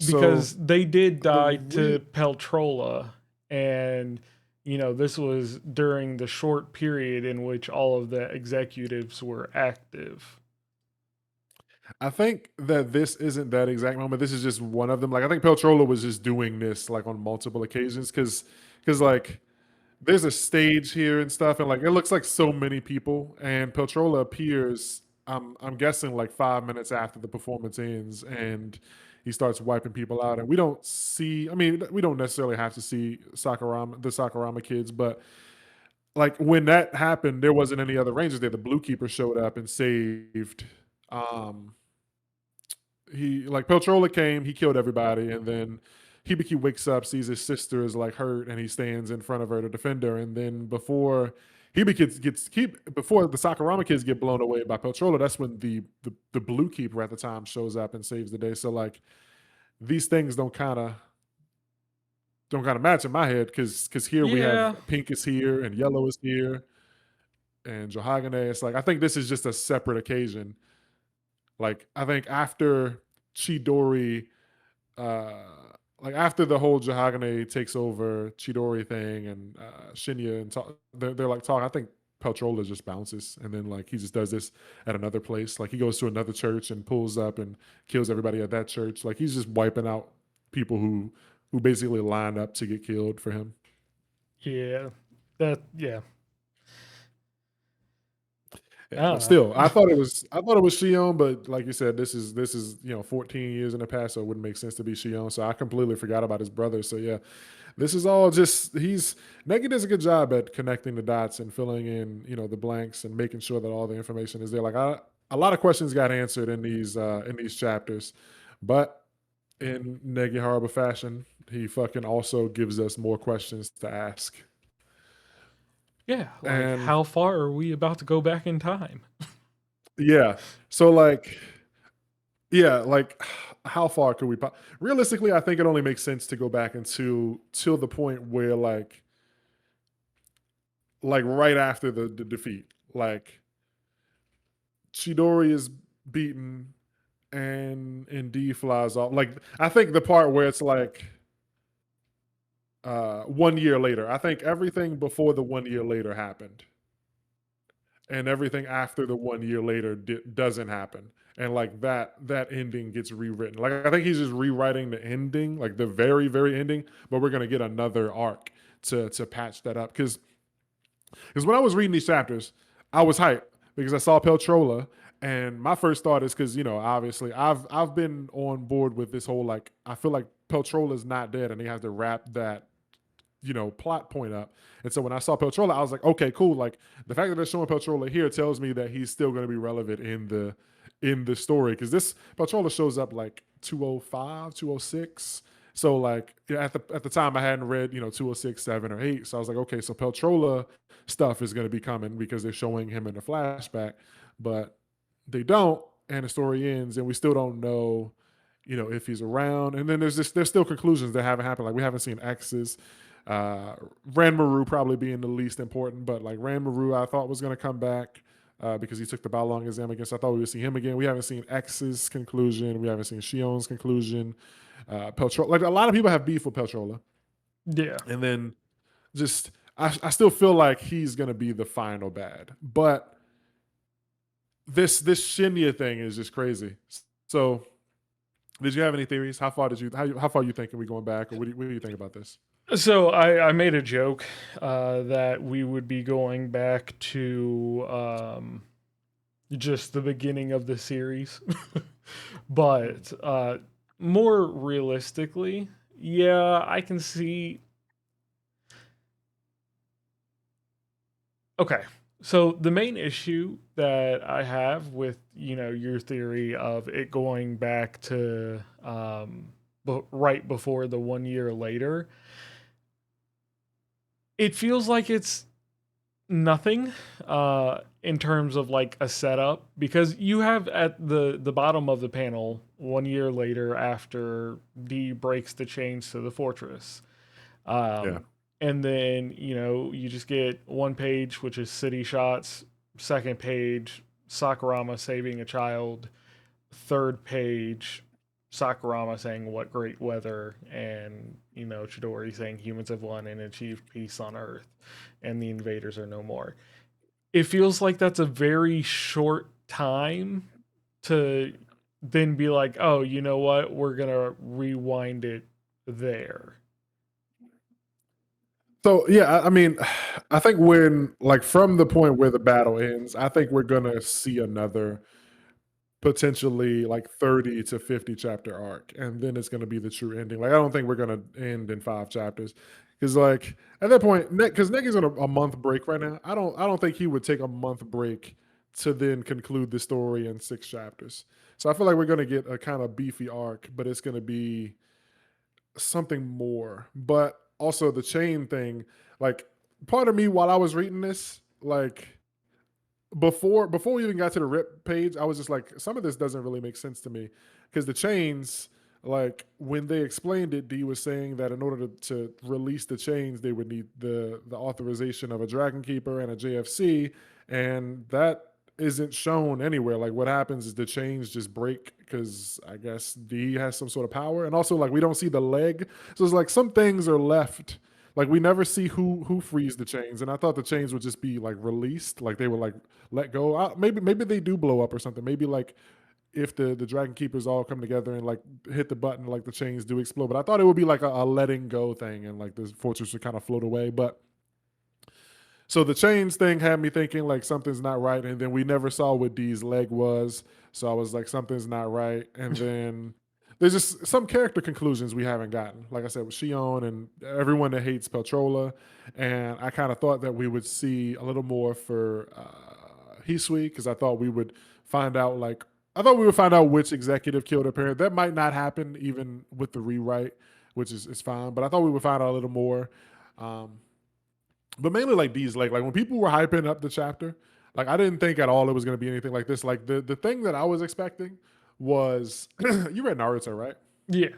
So Because they did the die to re- Peltrola, and this was during the short period in which all of the executives were active. I think that this isn't that exact moment. This is just one of them. Like I think Peltrola was just doing this like on multiple occasions because like there's a stage here and stuff, and like it looks like so many people, and Peltrola appears. I'm guessing like 5 minutes after the performance ends, and he starts wiping people out, and we don't see. I mean, we don't necessarily have to see the Sakurama kids, but like when that happened, there wasn't any other rangers there. The Blue Keeper showed up and saved. Um, he like Peltrola came, he killed everybody, and then Hibiki wakes up, sees his sister is like hurt, and he stands in front of her to defend her. And then before before the Sakurama kids get blown away by Peltrola, that's when the Blue Keeper at the time shows up and saves the day. So like these things don't kind of match in my head because here we have Yeah. pink is here and yellow is here and Johagane. It's like I think this is just a separate occasion. Like I think after Chidori uh like after the whole Johagane takes over Chidori thing and Shinya and they're like talking. I think Peltrola just bounces and then like he just does this at another place. Like he goes to another church and pulls up and kills everybody at that church. Like he's just wiping out people who basically lined up to get killed for him. Yeah. That yeah. I Yeah, don't but know. still, I thought it was Shion, but like you said, this is 14 years in the past, so it wouldn't make sense to be Shion. So I completely forgot about his brother. So yeah, this is all just he's Negi does a good job at connecting the dots and filling in, the blanks and making sure that all the information is there. Like a lot of questions got answered in these chapters, but in Negi Harbor fashion, he fucking also gives us more questions to ask. Yeah, like And how far are we about to go back in time? yeah, so like Yeah, like how far could we realistically, I think it only makes sense to go back into till the point where like right after the defeat. Like Chidori is beaten and D flies off. Like I think the part where it's like 1 year later. I think everything before the 1 year later happened. And everything after the 1 year later doesn't happen. And like that ending gets rewritten. Like I think he's just rewriting the ending, like the very, very ending, but we're gonna get another arc to patch that up. Because when I was reading these chapters, I was hyped because I saw Peltrola, and my first thought is because obviously I've been on board with this whole like I feel like Peltrola's not dead, and he has to wrap that plot point up. And so when I saw Peltrola, I was like, okay, cool. Like the fact that they're showing Peltrola here tells me that he's still going to be relevant in the story because this Peltrola shows up like 205, 206. So like at the time I hadn't read 206, 7 or 8. So I was like, okay, so Peltrola stuff is going to be coming because they're showing him in a flashback, but they don't, and the story ends, and we still don't know if he's around. And then there's still conclusions that haven't happened. Like we haven't seen X's. Uh, Ranmaru probably being the least important, but like Ranmaru, I thought was going to come back because he took the Balong exam against. I thought we would see him again. We haven't seen X's conclusion. We haven't seen Shion's conclusion. Peltrola, like a lot of people have beef with Peltrola, Yeah. and then just I still feel like he's going to be the final bad, but this Shinya thing is just crazy. So did you have any theories? How far you think are we going back, or what do you think about this? So I made a joke that we would be going back to just the beginning of the series, but more realistically, yeah, I can see. Okay, so the main issue that I have with your theory of it going back to right before the 1 year later, it feels like it's nothing in terms of like a setup because you have at the bottom of the panel 1 year later after D breaks the chains to the fortress. Yeah. Um, and then you just get one page which is city shots, second page Sakurama saving a child, third page Sakurama saying what great weather, and Chidori saying humans have won and achieved peace on Earth, and the invaders are no more. It feels like that's a very short time to then be like, oh, you know what? We're gonna rewind it there. So yeah, I mean, I think when like from the point where the battle ends, I think we're gonna see another potentially like 30 to 50 chapter arc, and then it's gonna be the true ending. Like I don't think we're gonna end in 5 chapters. Because like at that point, because Neck is on a month break right now. I don't think he would take a month break to then conclude the story in 6 chapters. So I feel like we're gonna get a kind of beefy arc, but it's gonna be something more. But also the chain thing, like part of me while I was reading this, like before we even got to the rip page, I was just like, some of this doesn't really make sense to me. Because the chains, like when they explained it, D was saying that in order to release the chains, they would need the authorization of a Dragon Keeper and a JFC, and that isn't shown anywhere. Like what happens is the chains just break because I guess D has some sort of power, and also like we don't see the leg, so it's like some things are left. Like we never see who frees the chains, and I thought the chains would just be like released, like they would like let go. Maybe they do blow up or something. Maybe like if the Dragon Keepers all come together and like hit the button, like the chains do explode. But I thought it would be like a letting go thing, and like the fortress would kind of float away. But so the chains thing had me thinking like something's not right, and then we never saw what D's leg was, so I was like something's not right, and then there's just some character conclusions we haven't gotten. Like I said, with Shion and everyone that hates Peltrola, and I kind of thought that we would see a little more for Hisui because I thought we would find out like I thought we would find out which executive killed her parent. That might not happen even with the rewrite, which is fine, but I thought we would find out a little more. Um, but mainly like these like when people were hyping up the chapter, like I didn't think at all it was going to be anything like this. Like the thing that I was expecting was you read Naruto, right? Yeah.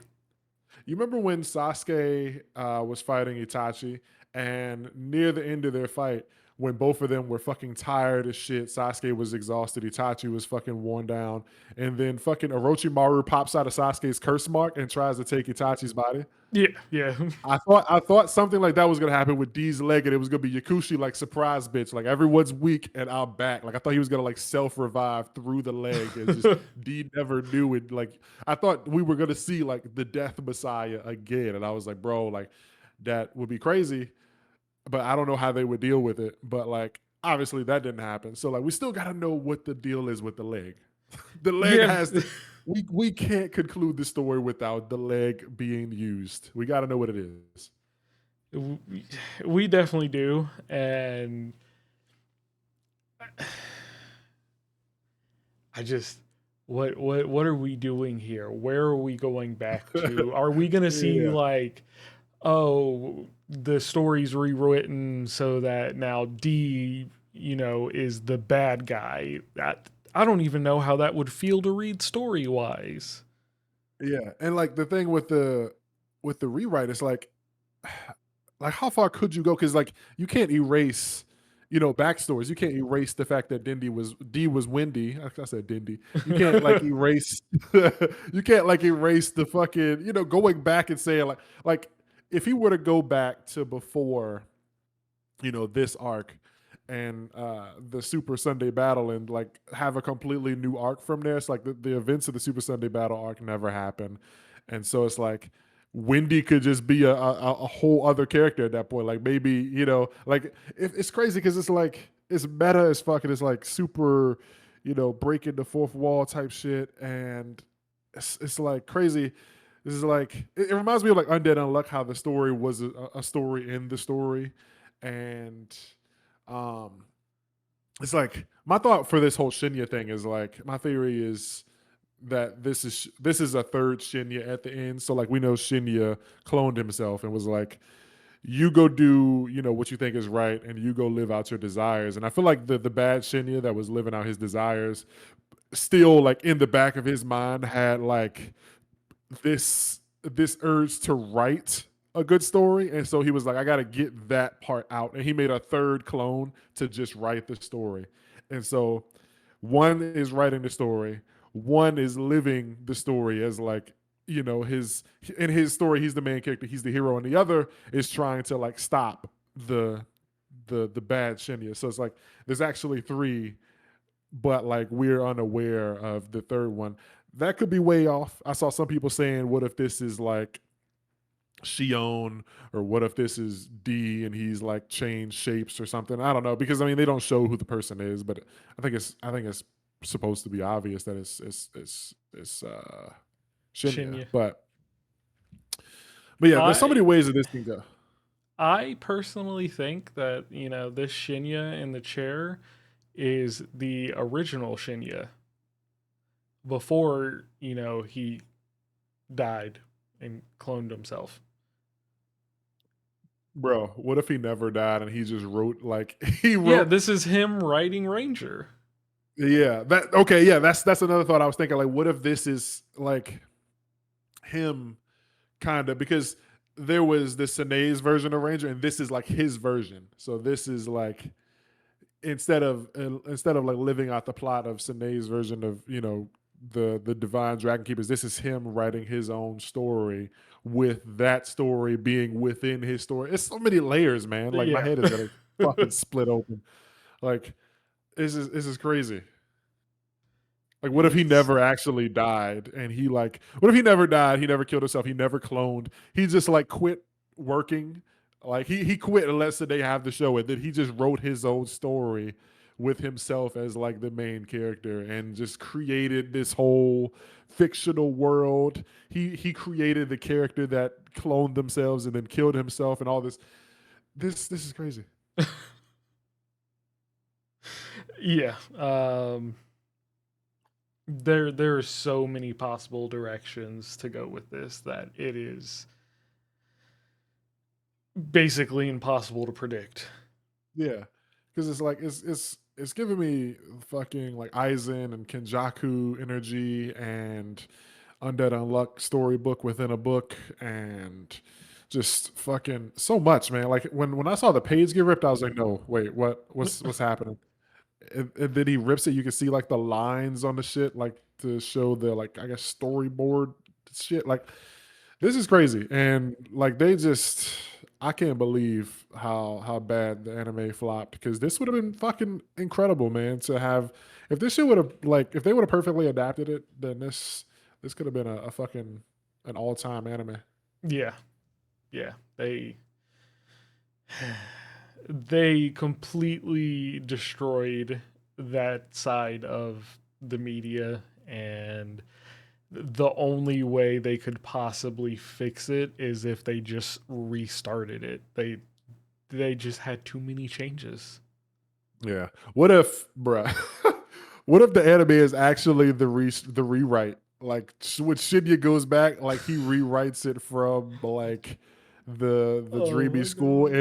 You remember when Sasuke was fighting Itachi, and near the end of their fight, when both of them were fucking tired as shit, Sasuke was exhausted, Itachi was fucking worn down, and then fucking Orochimaru pops out of Sasuke's curse mark and tries to take Itachi's body. Yeah. Yeah. I thought something like that was gonna happen with D's leg, and it was gonna be Yakushi like surprise bitch, like everyone's weak and I'm back. Like I thought he was gonna like self revive through the leg, and just D never knew it. Like I thought we were gonna see like the Death Messiah again, and I was like, bro, like that would be crazy, but I don't know how they would deal with it. But like obviously that didn't happen, so like we still gotta know what the deal is with the leg. The leg Yeah. has to. We can't conclude the story without the leg being used. We got to know what it is. We definitely do. And I just what are we doing here? Where are we going back to? Are we going to see Yeah. like, oh, the story's rewritten so that now D, is the bad guy? That I don't even know how that would feel to read story-wise. Yeah, and like the thing with the rewrite, it's like how far could you go? Because like you can't erase, backstories. You can't erase the fact that D was windy. I said Dindy. You can't like erase. You can't like erase the fucking going back and saying like if he were to go back to before this arc and the Super Sunday battle and like have a completely new arc from there. It's like the events of the Super Sunday battle arc never happened. And so it's like Wendy could just be a whole other character at that point. Like maybe, like it's crazy because it's like it's meta as fuck and it's like super, breaking the fourth wall type shit. And it's like crazy. This is like it reminds me of like Undead Unluck, how the story was a story in the story. And um it's like my thought for this whole Shinya thing is like my theory is that this is a third Shinya at the end. So like we know Shinya cloned himself and was like, you go do what you think is right, and you go live out your desires. And I feel like the bad Shinya that was living out his desires still like in the back of his mind had like this urge to write a good story, and so he was like, I got to get that part out, and he made a third clone to just write the story. And so one is writing the story, one is living the story as like his in his story he's the main character, he's the hero, and the other is trying to like stop the bad Shinya. So it's like there's actually three, but like we're unaware of the third one. That could be way off. I saw some people saying, what if this is like Shion, or what if this is D and he's like changed shapes or something? I don't know, because I mean they don't show who the person is, but I think it's supposed to be obvious that it's Shinya. Shinya. But yeah, there's so many I ways that this can go. I personally think that, this Shinya in the chair is the original Shinya before, he died and cloned himself. Bro, what if he never died and he just wrote like he Yeah, wrote. this is him writing Ranger. Yeah, that okay, yeah, that's another thought I was thinking. Like, what if this is like him kind of, because there was the Sine's version of Ranger, and this is like his version. So this is like instead of like living out the plot of Sine's version of the Divine Dragon Keepers, this is him writing his own story with that story being within his story. It's so many layers, man. Like my Yeah. head is gonna fucking split open. Like this is crazy. Like, what if he It's never actually died? And he like, what if he never died? He never killed himself. He never cloned. He just like quit working. Like he quit and let Sade have the show, and then he just wrote his own story with himself as like the main character, and just created this whole fictional world. He created the character that cloned themselves and then killed himself, and all this. This is crazy. yeah. There are so many possible directions to go with this that it is basically impossible to predict. Yeah, because it's like it's it's giving me fucking like Aizen and Kenjaku energy and Undead Unluck storybook within a book and just fucking so much, man. Like when I saw the page get ripped, I was like, no, wait, what's happening? And then he rips it. You can see like the lines on the shit, like to show the like I guess storyboard shit. Like this is crazy, and like they just I can't believe how bad the anime flopped because this would have been fucking incredible, man. To have if this shit would have like if they would have perfectly adapted it, then this could have been a fucking an all time anime. Yeah, yeah. They completely destroyed that side of the media, and the only way they could possibly fix it is if they just restarted it. They just had too many changes. Yeah. What if, bruh? What if the anime is actually the rewrite? Like when Shinya goes back, like he rewrites it from like the Oh dreamy my school, god.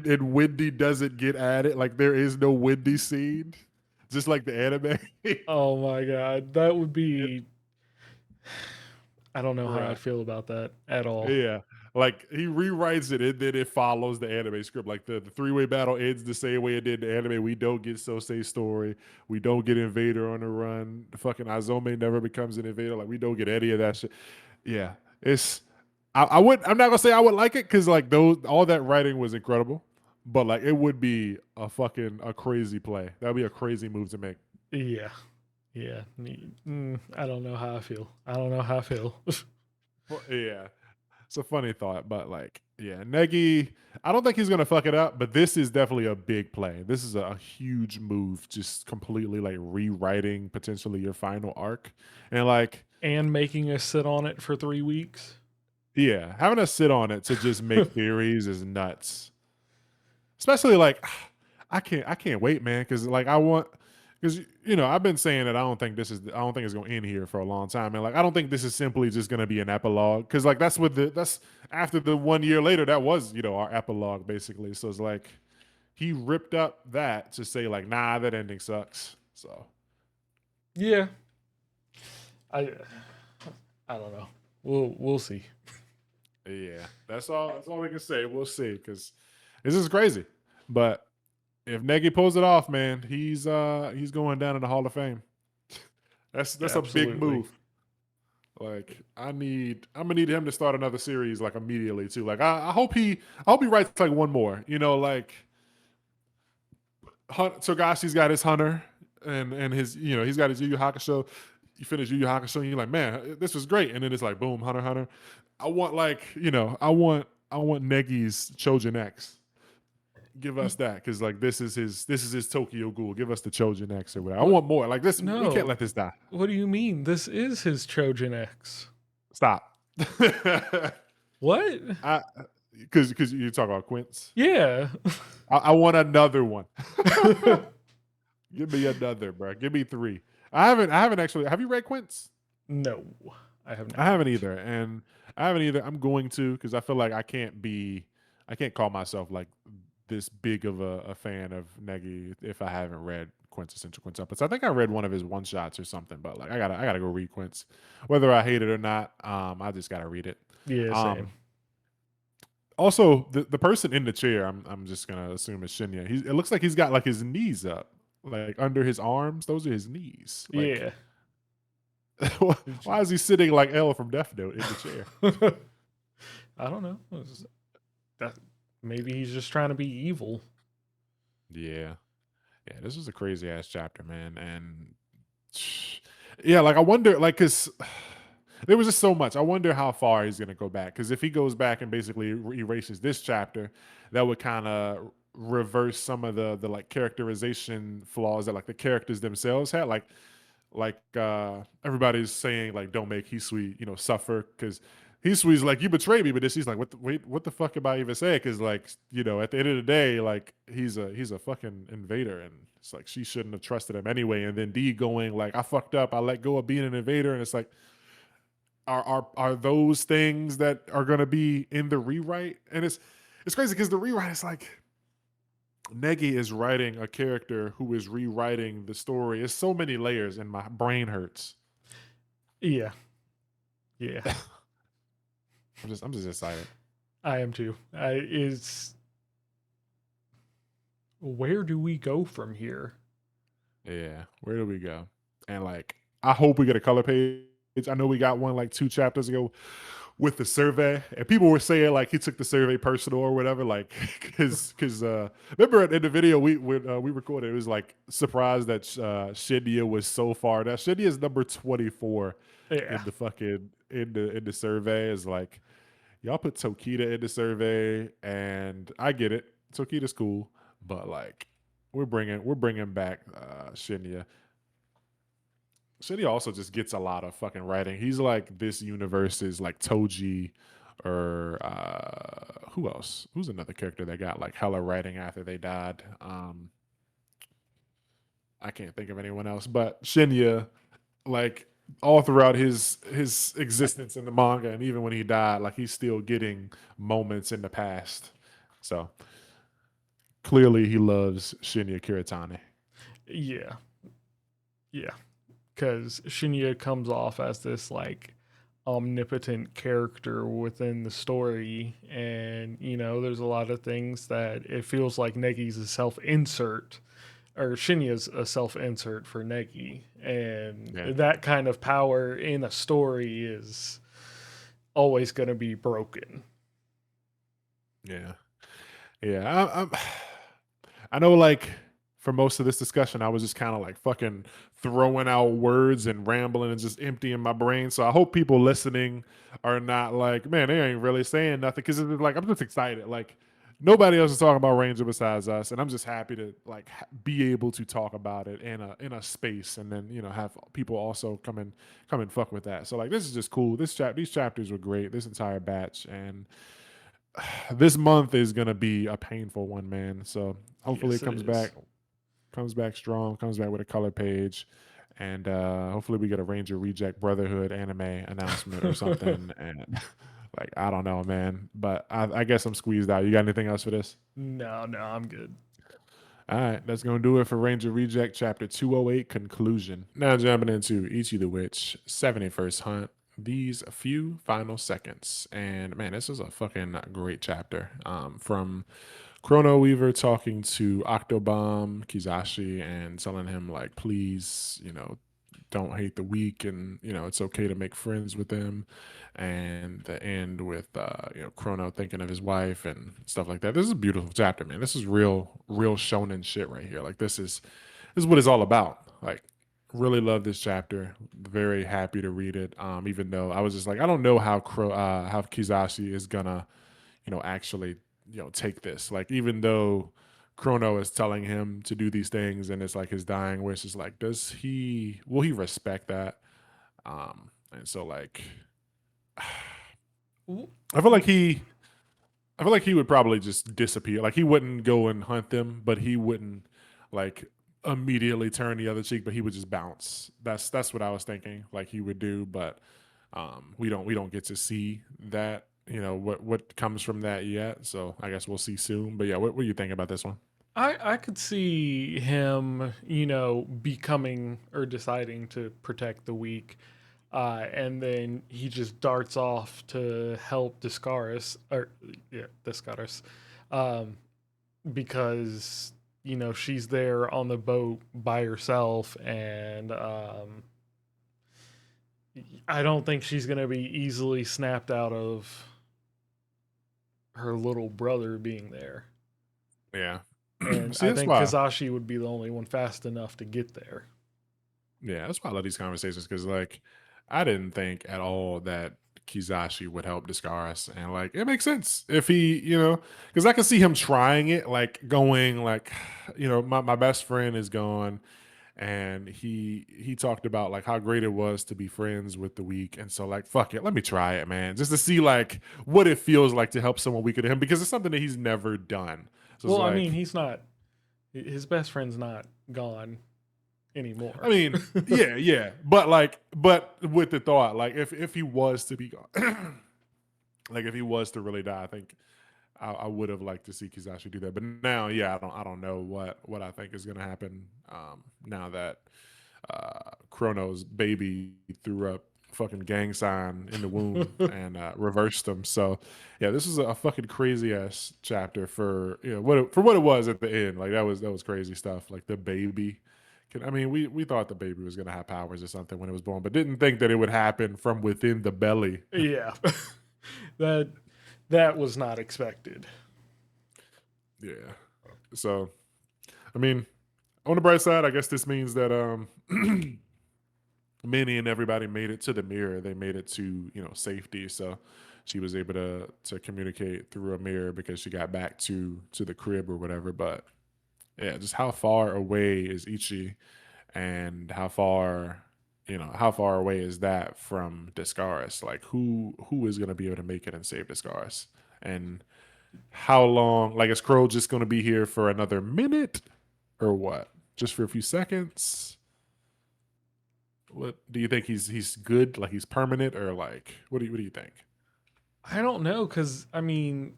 and Wendy doesn't get added. Like there is no Wendy scene, just like the anime. Oh my god. That would It- be I don't know how I'd bruh. feel about that at all. Yeah. Like he rewrites it and then it follows the anime script. Like the three-way battle ends the same way it did in the anime. We don't get Sosei's story. We don't get Invader on the run. The fucking Azome never becomes an invader. Like we don't get any of that shit. Yeah. It's I'm not gonna say I would like it because like those all that writing was incredible. But like it would be a crazy play. That'd be a crazy move to make. Yeah. Yeah. I don't know how I feel. I don't know how I feel. Well, yeah. It's a funny thought, but like, yeah, Negi, I don't think he's gonna fuck it up, but this is definitely a big play. This is a huge move, just completely like rewriting potentially your final arc. And like, And making us sit on it for 3 weeks. yeah, having to sit on it to just make theories is nuts. Especially like I can't wait, man, because like I want because you know I've been saying that I don't think it's gonna end here for a long time, and like I don't think this is simply just gonna be an epilogue because like that's after the 1 year later that was our epilogue basically. So it's like he ripped up that to say like nah that ending sucks. So Yeah. I I don't know. We'll see. yeah, that's all we can say. We'll see because this is crazy, but if Negi pulls it off, man, he's going down in the Hall of Fame. That's a big Absolutely. move. Like I'm gonna need him to start another series like immediately too. Like I hope he writes like one more. Like Togashi's got his Hunter and his he's got his Yu Yu Hakusho. You finish Yu Yu Hakusho and you're like, man, this was great. And then it's like boom, Hunter Hunter. I want like I want Negi's Chojin X. Give us Y- that because like this is his Tokyo Ghoul. Give us the Chojin X or whatever. I What? want more. Like this, we can't No. let this die. What do you mean? This is his Trojan X. Stop. What? I because you talk about Quince. Yeah. I want another one. Give me another, bro. Give me three. I haven't actually. Have you read Quince? No, I have I not. haven't either, and I haven't either. I'm going to because I feel like I can't call myself like this big of a fan of Negi if I haven't read Quintessential Quintuplets. I think I read one of his one shots or something, but like I gotta go read Quince, whether I hate it or not. I just gotta read it. Yeah, same. Um, Also, the person in the chair, I'm just gonna assume is Shinya. It looks like he's got like his knees up, like under his arms. Those are his knees. Like, Yeah. why is he sitting like L from Death Note in the chair? I don't know. That maybe he's just trying to be evil. Yeah, yeah. This was a crazy ass chapter, man. And yeah, like I wonder, like, cause there was just so much. I wonder how far he's gonna go back. Cause if he goes back and basically erases this chapter, that would kind of reverse some of the like characterization flaws that like the characters themselves had. Like everybody's saying like don't make Hisui suffer because Hisui's like you betrayed me, but this he's like wait what the fuck am I even saying? Because like at the end of the day like he's a fucking invader and it's like she shouldn't have trusted him anyway. And then D going like I fucked up, I let go of being an invader, and it's like are those things that are gonna be in the rewrite? And it's crazy because the rewrite is like Negi is writing a character who is rewriting the story. It's so many layers, and my brain hurts. Yeah, yeah, I'm just excited. I am too. I is Where do we go from here? Yeah, where do we go? And like, I hope we get a color page. I know we got one like 2 chapters ago with the survey, and people were saying like he took the survey personal or whatever. Like, because remember in the video we recorded, it was like surprised that Shinya was so far. That Shinya is number 24 Yeah, in the fucking in the survey. Is like y'all put Tokita in the survey, and I get it. Tokita's cool, but like we're bringing back Shinya. Shinya also just gets a lot of fucking writing. He's like this universe's like Toji, or who else? Who's another character that got like hella writing after they died? I can't think of anyone else, but Shinya, like all throughout his existence in the manga, and even when he died, like he's still getting moments in the past. So clearly, he loves Shinya Kiritane. yeah, yeah. Because Shinya comes off as this like omnipotent character within the story, and there's a lot of things that it feels like Negi's a self insert, or Shinya's a self insert for Negi, and Yeah, that kind of power in a story is always going to be broken. yeah, yeah. I know, like, for most of this discussion, I was just kind of like fucking throwing out words and rambling and just emptying my brain. So I hope people listening are not like, man, they ain't really saying nothing, because it's like I'm just excited. Like nobody else is talking about Ranger besides us, and I'm just happy to like be able to talk about it in a space, and then have people also come and fuck with that. So like this is just cool. These chapters were great. This entire batch, and this month is gonna be a painful one, man. So hopefully it Yes, it is. comes back strong, comes back with a color page, and hopefully we get a Ranger Reject Brotherhood anime announcement or something. And like I don't know, man, but I guess I'm squeezed out. You got anything else for this? No, no, I'm good. All right, that's gonna do it for Ranger Reject Chapter 208 Conclusion. Now jumping into Ichi the Witch 71st Hunt. These few final seconds, and man, this is a fucking great chapter. From Chrono Weaver talking to Octobomb Kizashi and telling him like, please, don't hate the weak, and it's okay to make friends with them, and the end with Chrono thinking of his wife and stuff like that. This is a beautiful chapter, man. This is real shonen shit right here. Like this is what it's all about. Like really love this chapter. Very happy to read it. Even though I was just like, I don't know how Kizashi is gonna actually take this. Like even though Chrono is telling him to do these things, and it's like his dying wish is like, will he respect that? And so like W- I feel like he I feel like he would probably just disappear. Like he wouldn't go and hunt them, but he wouldn't like immediately turn the other cheek, but he would just bounce. That's what I was thinking like he would do, but we don't get to see that, what comes from that yet. So I guess we'll see soon. But yeah, what do you think about this one? I could see him, becoming or deciding to protect the weak, and then he just darts off to help Discaris, or yeah, Discaris, um, because she's there on the boat by herself, and I don't think she's gonna be easily snapped out of her little brother being there. Yeah. And See, I that's think why. Kazashi would be the only one fast enough to get there. Yeah, that's why I love these conversations, because like I didn't think at all that Kizashi would help Discaris, and like it makes sense if he, because I can see him trying it, like going like, my best friend is gone, and he talked about like how great it was to be friends with the weak, and so like fuck it, let me try it, man, just to see like what it feels like to help someone weaker than him, because it's something that he's never done. So it's Well, I mean, like, he's not, his best friend's not gone I anymore. mean, yeah, yeah, but with the thought, like if he was to be gone, like if he was to really die, I would have liked to see Kizashi do that, but now, yeah, I don't know what I think is gonna happen. Now that Chrono's baby threw up fucking gang sign in the womb and reversed them. So yeah, this is a fucking crazy ass chapter for for what it was at the end. Like that was crazy stuff. Like the baby. I mean, we thought the baby was gonna have powers or something when it was born, but didn't think that it would happen from within the belly. Yeah. that that was not expected. Yeah. So I mean, on the bright side, I guess this means that Minnie and everybody made it to the mirror. They made it to safety. So she was able to communicate through a mirror because she got back to the crib or whatever. But yeah, just how far away is Ichi, and how far away is that from Discaris? Like who is gonna be able to make it and save Discaris? And how long? Like is Crow just gonna be here for another minute or what? Just for a few seconds? What do you think? He's good, like he's permanent, or like what do you think? I don't know, because I mean,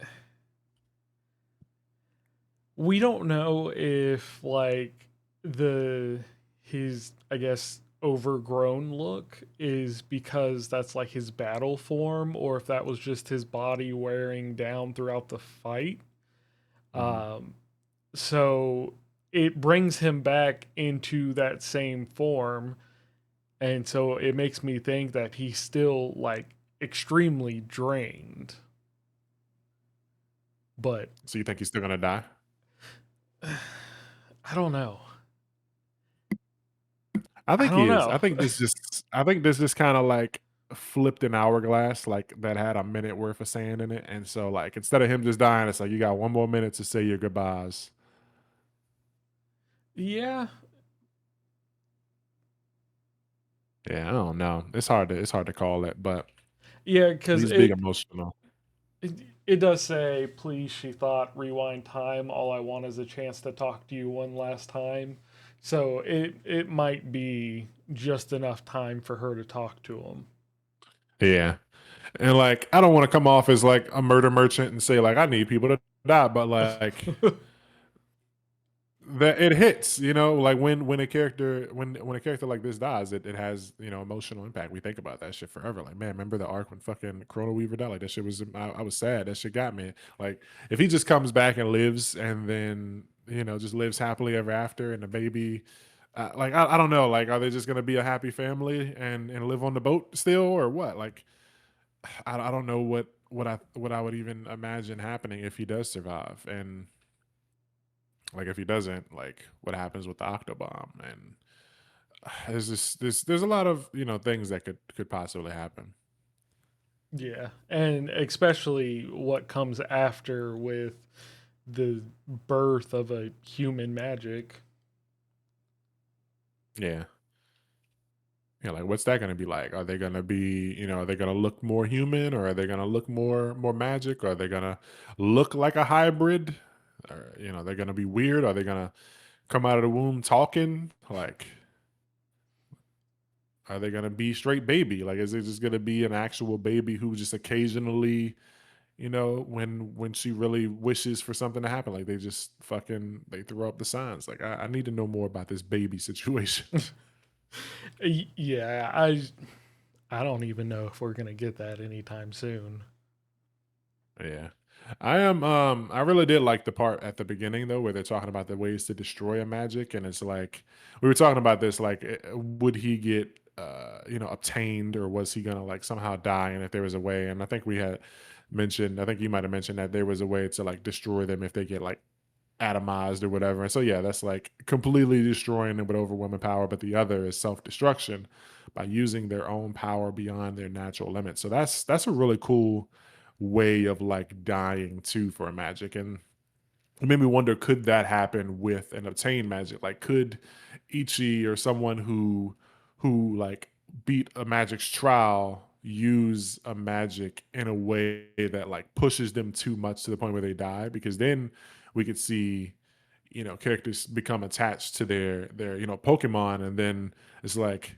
we don't know if like the his I guess overgrown look is because that's like his battle form, or if that was just his body wearing down throughout the fight. Mhm. Um, so it brings him back into that same form, and so it makes me think that he's still like extremely drained. But So you think he's still gonna die? I don't know. I I think don't he is. I know. think this just kind of like flipped an hourglass, like that had a minute worth of sand in it, and so like instead of him just dying, it's like you got one more minute to say your goodbyes. Yeah, Yeah, I don't know. It's hard to call it, but yeah, because he's big emotional. it does say, "Please," she thought, "rewind time. All I want is a chance to talk to you one last time." So it might be just enough time for her to talk to him. Yeah. And like I don't want to come off as like a murder merchant and say like I need people to die, but like that it hits, like when a character like this dies, it has emotional impact. We think about that shit forever. Like, man, remember the arc when fucking Chrono Weaver died? Like that shit was I was sad. That shit got me. Like if he just comes back and lives and then just lives happily ever after, and the baby, like I don't know, like are they just gonna be a happy family and live on the boat still or what? Like I don't know what I would even imagine happening if he does survive. And like if he doesn't, like what happens with the Octobomb? And there's a lot of things that could possibly happen. Yeah, and especially what comes after with the birth of a human magic. Yeah. Yeah, like what's that gonna be like? Are they gonna be, are they gonna look more human, or are they gonna look more magic? Or are they gonna look like a hybrid? Or they're gonna be weird? Are they gonna come out of the womb talking? Like, are they gonna be straight baby? Like, is it just gonna be an actual baby who just occasionally, when she really wishes for something to happen, like they just fucking they throw up the signs. Like, I need to know more about this baby situation. Yeah, I don't even know if we're gonna get that anytime soon. Yeah. I really did like the part at the beginning though where they're talking about the ways to destroy a magic, and it's like we were talking about this, like would he get obtained, or was he gonna like somehow die, and if there was a way. And I think we had mentioned, I think you might have mentioned that there was a way to like destroy them if they get like atomized or whatever. And so yeah, that's like completely destroying them with overwhelming power, but the other is self-destruction by using their own power beyond their natural limits. So that's a really cool way of like dying too for a magic. And it made me wonder, could that happen with an obtained magic? Like could Ichi or someone who like beat a magic's trial use a magic in a way that like pushes them too much to the point where they die? Because then we could see characters become attached to their Pokemon, and then it's like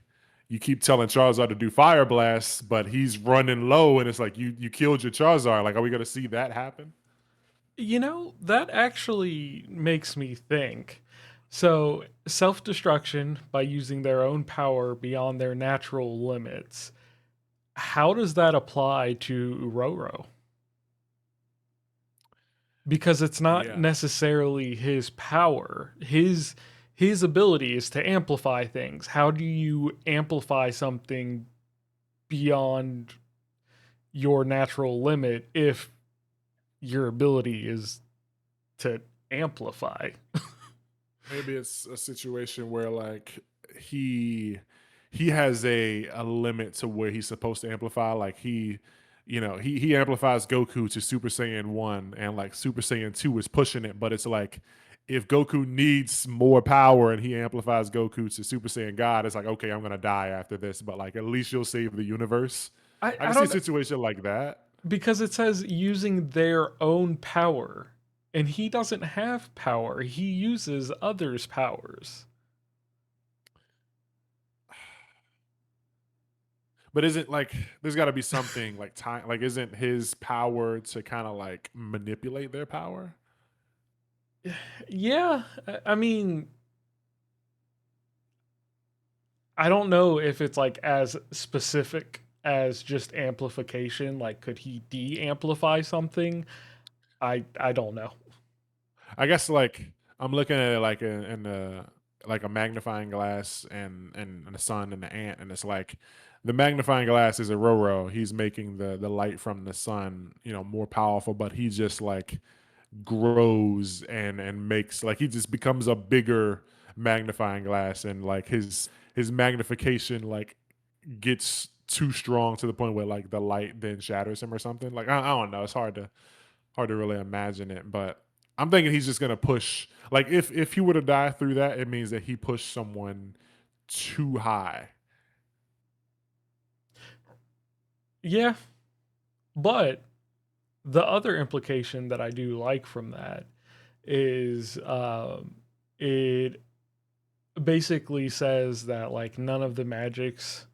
you keep telling Charizard to do Fire Blast, but he's running low, and it's like you killed your Charizard. Like, are we gonna see that happen? That actually makes me think. So, self destruction by using their own power beyond their natural limits, how does that apply to Roro? Because it's not Yeah. necessarily his power. His ability is to amplify things. How do you amplify something beyond your natural limit if your ability is to amplify? Maybe it's a situation where like he he has a limit to where he's supposed to amplify. Like he amplifies Goku to Super Saiyan 1 and like Super Saiyan 2 is pushing it, but it's like if Goku needs more power and he amplifies Goku to Super Saiyan God, it's like okay, I'm gonna die after this, but like at least you'll save the universe. I I can see a don't, situation like that. because it says using their own power, and he doesn't have power. He uses others' powers. But isn't like there's got to be something like time? Like, isn't his power to kind of like manipulate their power? Yeah, I mean, I don't know if it's like as specific as just amplification. Like, could he de-amplify something? I don't know. I guess like I'm looking at it like in the like a magnifying glass and the sun and the ant, and it's like the magnifying glass is a Roro. He's making the light from the sun, more powerful, but he just like grows and makes like he just becomes a bigger magnifying glass, and like his magnification like gets too strong to the point where like the light then shatters him or something. Like I don't know. It's hard to really imagine it, but I'm thinking he's just gonna push. Like if he were to die through that, it means that he pushed someone too high. Yeah, but the other implication that I do like from that is it basically says that like none of the magics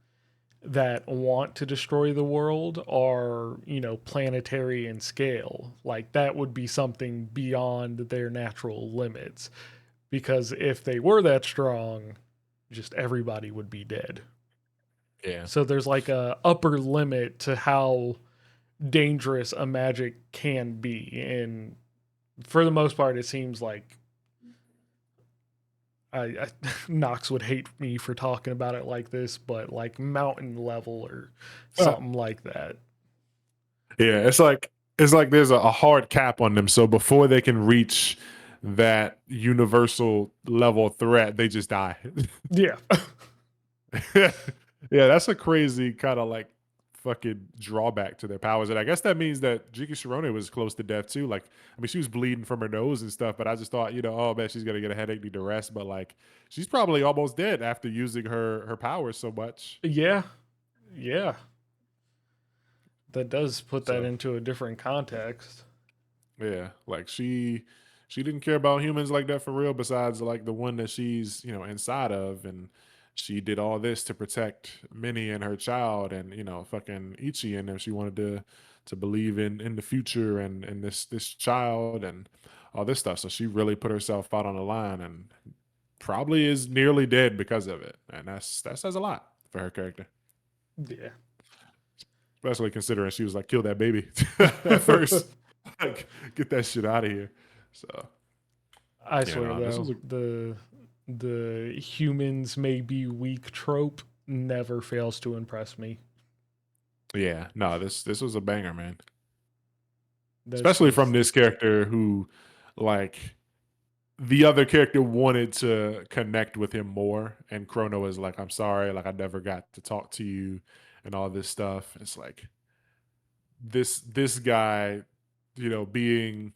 that want to destroy the world are, planetary in scale. Like that would be something beyond their natural limits. Because if they were that strong, just everybody would be dead. Yeah. So there's like a upper limit to how dangerous a magic can be. And for the most part, it seems like I Knox would hate me for talking about it like this, but like mountain level or Uh, something like that. yeah, it's like there's a hard cap on them. So before they can reach that universal level threat, they just die. Yeah. Yeah, that's a crazy kind of like fucking drawback to their powers. And I guess that means that Jiki Shirone was close to death too. Like, I mean, she was bleeding from her nose and stuff, but I just thought, oh man, she's gonna get a headache, need to rest. But like, she's probably almost dead after using her powers so much. Yeah. Yeah. That does put that So into a different context. yeah, like she didn't care about humans like that for real, besides like the one that she's, inside of, and she did all this to protect Minnie and her child and, fucking Ichi, and if she wanted to believe in the future and this child and all this stuff. So she really put herself out on the line and probably is nearly dead because of it. And that says a lot for her character. Yeah. Especially considering she was like, kill that baby at first. Like, get that shit out of here. So I yeah, swear no, this though, was a the humans may be weak trope never fails to impress me. yeah, no, this was a banger, man. That's Especially from just this character who, like, the other character wanted to connect with him more, and Chrono is like, "I'm sorry, like I never got to talk to you," and all this stuff. It's like this guy, being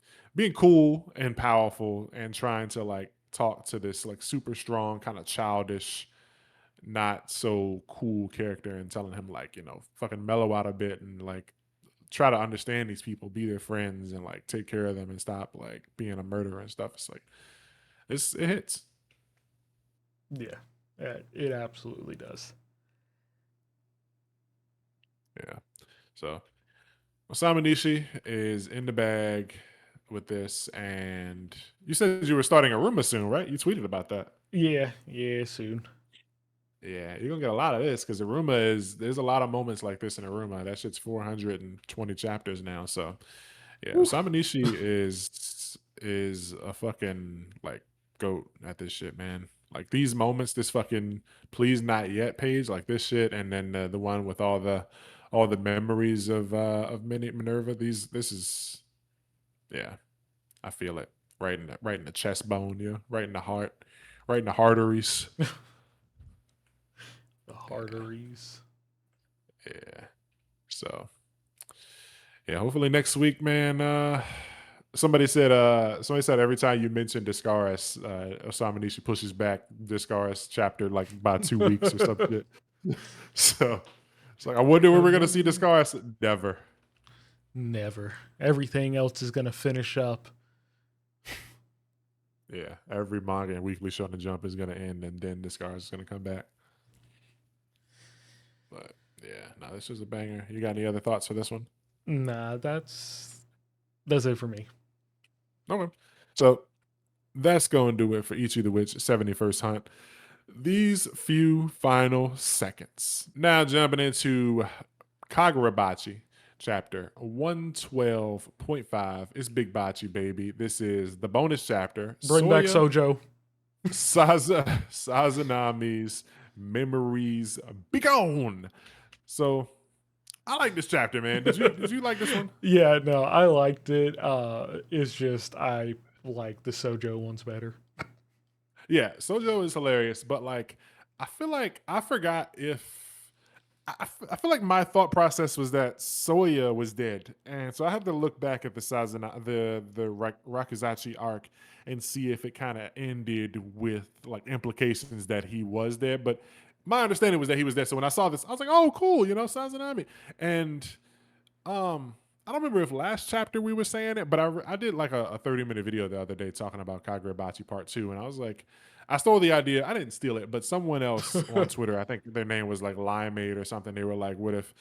cool and powerful and trying to like talk to this like super strong, kind of childish, not so cool character and telling him like, fucking mellow out a bit and like try to understand these people, be their friends and like take care of them and stop like being a murderer and stuff. It's like it hits. yeah. It absolutely does. Yeah. So Osamu Nishi is in the bag. with this, and you said you were starting a rumor soon, right? You tweeted about that. Yeah, yeah, soon. Yeah, you're gonna get a lot of this because Aruma is there's a lot of moments like this in Aruma. That shit's 420 chapters now. So yeah, Oof. Samanishi is a fucking like goat at this shit, man. Like these moments, this fucking please not yet page, like this shit, and then the one with all the memories of Minerva. This is yeah, I feel it right in the chest bone, yeah, right in the heart, right in the arteries. The Yeah, arteries. yeah. So yeah, hopefully next week, man. Somebody said every time you mention Discaris, Osama Nishi pushes back Discaris chapter like by 2 weeks or some shit. So it's like I wonder when we're gonna see Discaris. Never. Never. Everything else is gonna finish up. Yeah, every manga and weekly Shonen Jump is gonna end, and then Discaris is gonna come back. But yeah, no, this was a banger. You got any other thoughts for this one? Nah, that's it for me. Okay. So that's going to do it for Ichi the Witch 71st Hunt. These few final seconds. Now jumping into Kagurabachi, chapter 112.5. It's Big Bachi, baby. This is the bonus chapter. Bring back Soya Sojo. Sazanami's memories be gone. So I like this chapter, man. Did you like this one? Yeah, no, I liked it. It's just I like the Sojo ones better. Yeah, Sojo is hilarious, but like I feel like I forgot if I feel like my thought process was that Soya was dead, and so I had to look back at the Rakuzachi arc and see if it kind of ended with like implications that he was dead. But my understanding was that he was dead. So when I saw this, I was like, "Oh, cool," Sazanami. And I don't remember if last chapter we were saying it, but I did like a 30-minute video the other day talking about Kagurabachi Part 2, and I was like, I stole the idea. I didn't steal it, but someone else on Twitter, I think their name was like Limeade or something. They were like, what if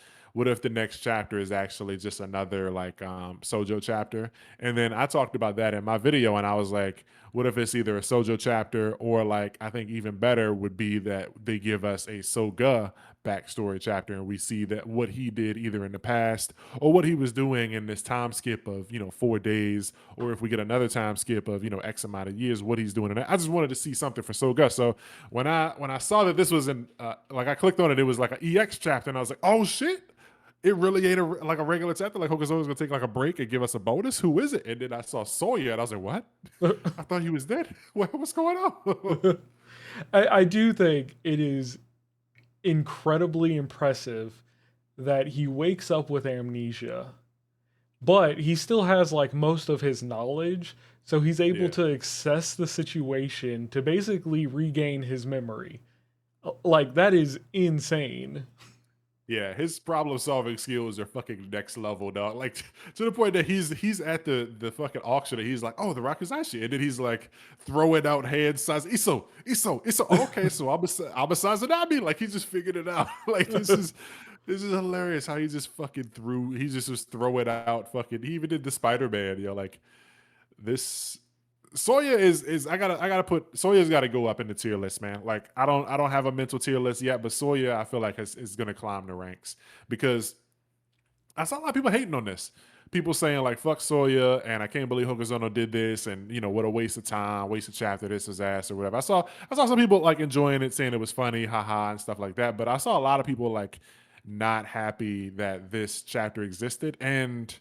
the next chapter is actually just another like Sojo chapter? And then I talked about that in my video, and I was like, what if it's either a Sojo chapter or like I think even better would be that they give us a Soga backstory chapter and we see that what he did either in the past or what he was doing in this time skip of 4 days, or if we get another time skip of X amount of years, what he's doing. And I just wanted to see something for Soga. So when I saw that this was in like I clicked on it, it was like an EX chapter, and I was like, oh shit. It really ain't like a regular chapter. Like Hokuzo's gonna take like a break and give us a bonus. Who is it? And then I saw Soya, and I was like, "What? I thought he was dead. What's going on?" I do think it is incredibly impressive that he wakes up with amnesia, but he still has like most of his knowledge, so he's able Yeah. to assess the situation to basically regain his memory. Like that is insane. Yeah, his problem solving skills are fucking next level, dog. Like to the point that he's at the fucking auction and he's like, oh, the Rakuzashi, and then he's like throwing out hand size. Iso. Oh, okay, so I'm a Sazanami. Like he just figured it out. Like this is hilarious how he just fucking threw. He just was throwing out fucking. He even did the Spider Man. Like this. Soya is I gotta put Soya's got to go up in the tier list, man. Like I don't have a mental tier list yet, but Soya I feel like is gonna climb the ranks because I saw a lot of people hating on this. People saying like fuck Soya and I can't believe Hokuzono did this and what a waste of time, waste of chapter, this is ass or whatever. I saw some people like enjoying it, saying it was funny, haha, and stuff like that. But I saw a lot of people like not happy that this chapter existed, and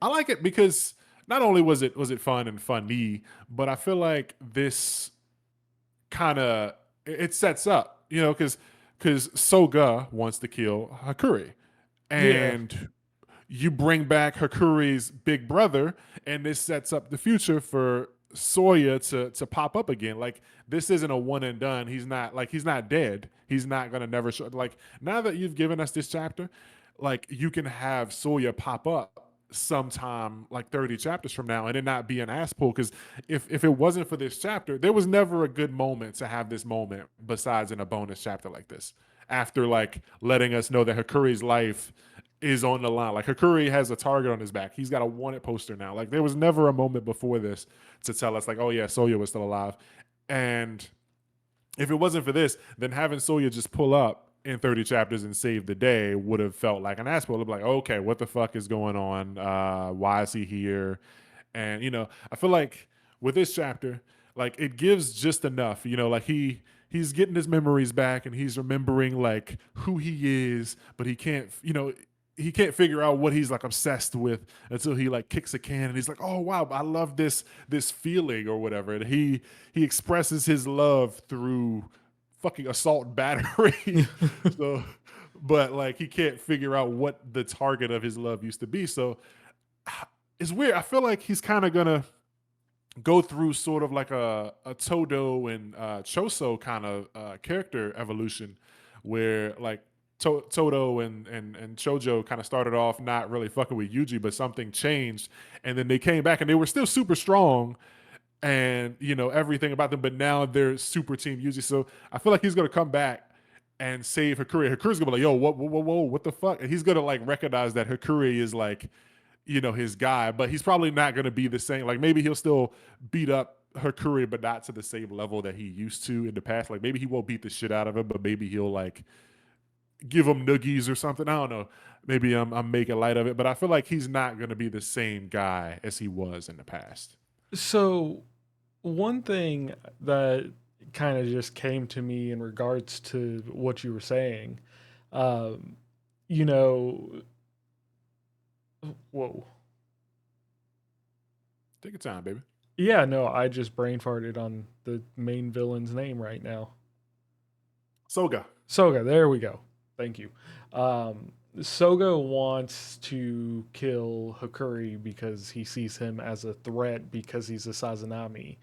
I like it because not only was it fun and funny, but I feel like this kind of it sets up, because Soga wants to kill Hakuri, Yeah. and you bring back Hakuri's big brother, and this sets up the future for Soya to pop up again. Like this isn't a one and done. He's not dead. He's not gonna never show. Like now that you've given us this chapter, like you can have Soya pop up sometime like 30 chapters from now and it not be an ass pull, because if it wasn't for this chapter there was never a good moment to have this moment besides in a bonus chapter like this, after like letting us know that Hakuri's life is on the line. Like Hakuri has a target on his back. He's got a wanted poster now. Like there was never a moment before this to tell us like, oh yeah, Soya was still alive. And if it wasn't for this, then having Soya just pull up in 30 chapters and save the day would have felt like an asshole. It'd be like, okay, what the fuck is going on? Why is he here? And I feel like with this chapter, like it gives just enough. Like he's getting his memories back and he's remembering like who he is, but he can't figure out what he's like obsessed with until he like kicks a can and he's like, oh wow, I love this feeling or whatever. And he expresses his love through fucking assault and battery. So, but like he can't figure out what the target of his love used to be. So it's weird. I feel like he's kind of gonna go through sort of like a Todo and Choso kind of character evolution, where like Todo and Chojo kind of started off not really fucking with Yuji, but something changed, and then they came back and they were still super strong, and everything about them, but now they're super team Yuji. So I feel like he's gonna come back and save Hakuri. Hakuri's gonna be like, yo, whoa, what the fuck? And he's gonna like recognize that Hakuri is like his guy, but he's probably not going to be the same. Like maybe he'll still beat up Hakuri, but not to the same level that he used to in the past. Like maybe he won't beat the shit out of him, but maybe he'll like give him noogies or something. I don't know. Maybe I'm making light of it, but I feel like he's not going to be the same guy as he was in the past. So, one thing that kind of just came to me in regards to what you were saying, um, you know, whoa. Take your time, baby. Yeah, no, I just brain farted on the main villain's name right now. Soga. Soga, there we go. Thank you. Soga wants to kill Hakuri because he sees him as a threat because he's a Sazanami.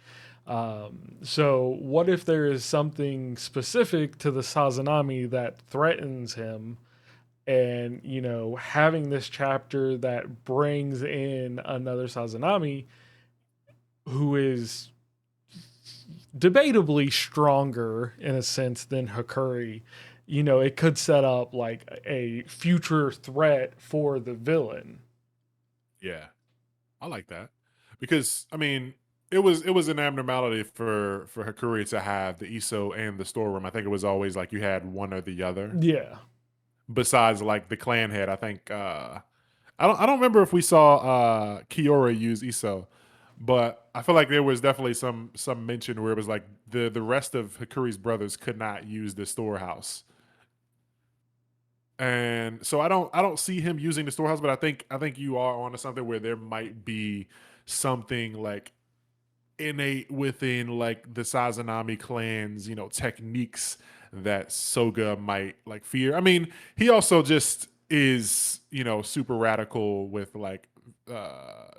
So, what if there is something specific to the Sazanami that threatens him? And, having this chapter that brings in another Sazanami who is debatably stronger in a sense than Hakuri, it could set up like a future threat for the villain. Yeah, I like that because I mean it was an abnormality for Hakuri to have the ISO and the storeroom. I think it was always like you had one or the other. Yeah. Besides like the clan head, I think I don't remember if we saw Kiora use ISO, but I feel like there was definitely some mention where it was like the rest of Hakuri's brothers could not use the storehouse. And so I don't see him using the storehouse, but I think you are onto something where there might be something like innate within like the Sazanami clan's, techniques that Soga might like fear. I mean, he also just is, super radical with like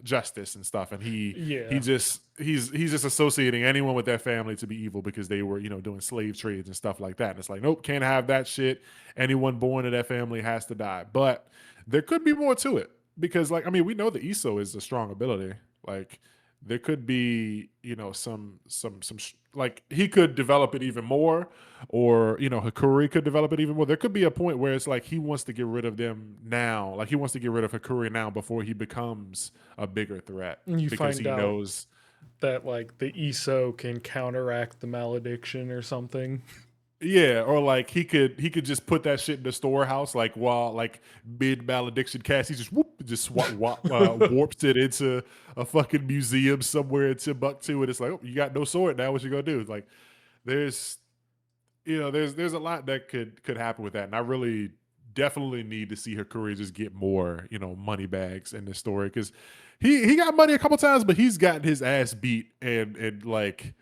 justice and stuff, and he Yeah. just he's just associating anyone with their family to be evil because they were, doing slave trades and stuff like that. And it's like, nope, can't have that shit. Anyone born to that family has to die. But there could be more to it because, like, I mean, we know the ISO is a strong ability. Like, there could be like he could develop it even more, or Hakuri could develop it even more. There could be a point where it's like he wants to get rid of them now, like he wants to get rid of Hakuri now before he becomes a bigger threat And you because find he out knows. that like the ESO can counteract the malediction or something. Yeah, or like he could just put that shit in the storehouse, like while like mid malediction cast, he just warps it into a fucking museum somewhere in Timbuktu, and it's like, oh, you got no sword now. What you gonna do? It's like there's there's a lot that could happen with that, and I really definitely need to see Hakuri just get more money bags in this story because he got money a couple times, but he's gotten his ass beat and like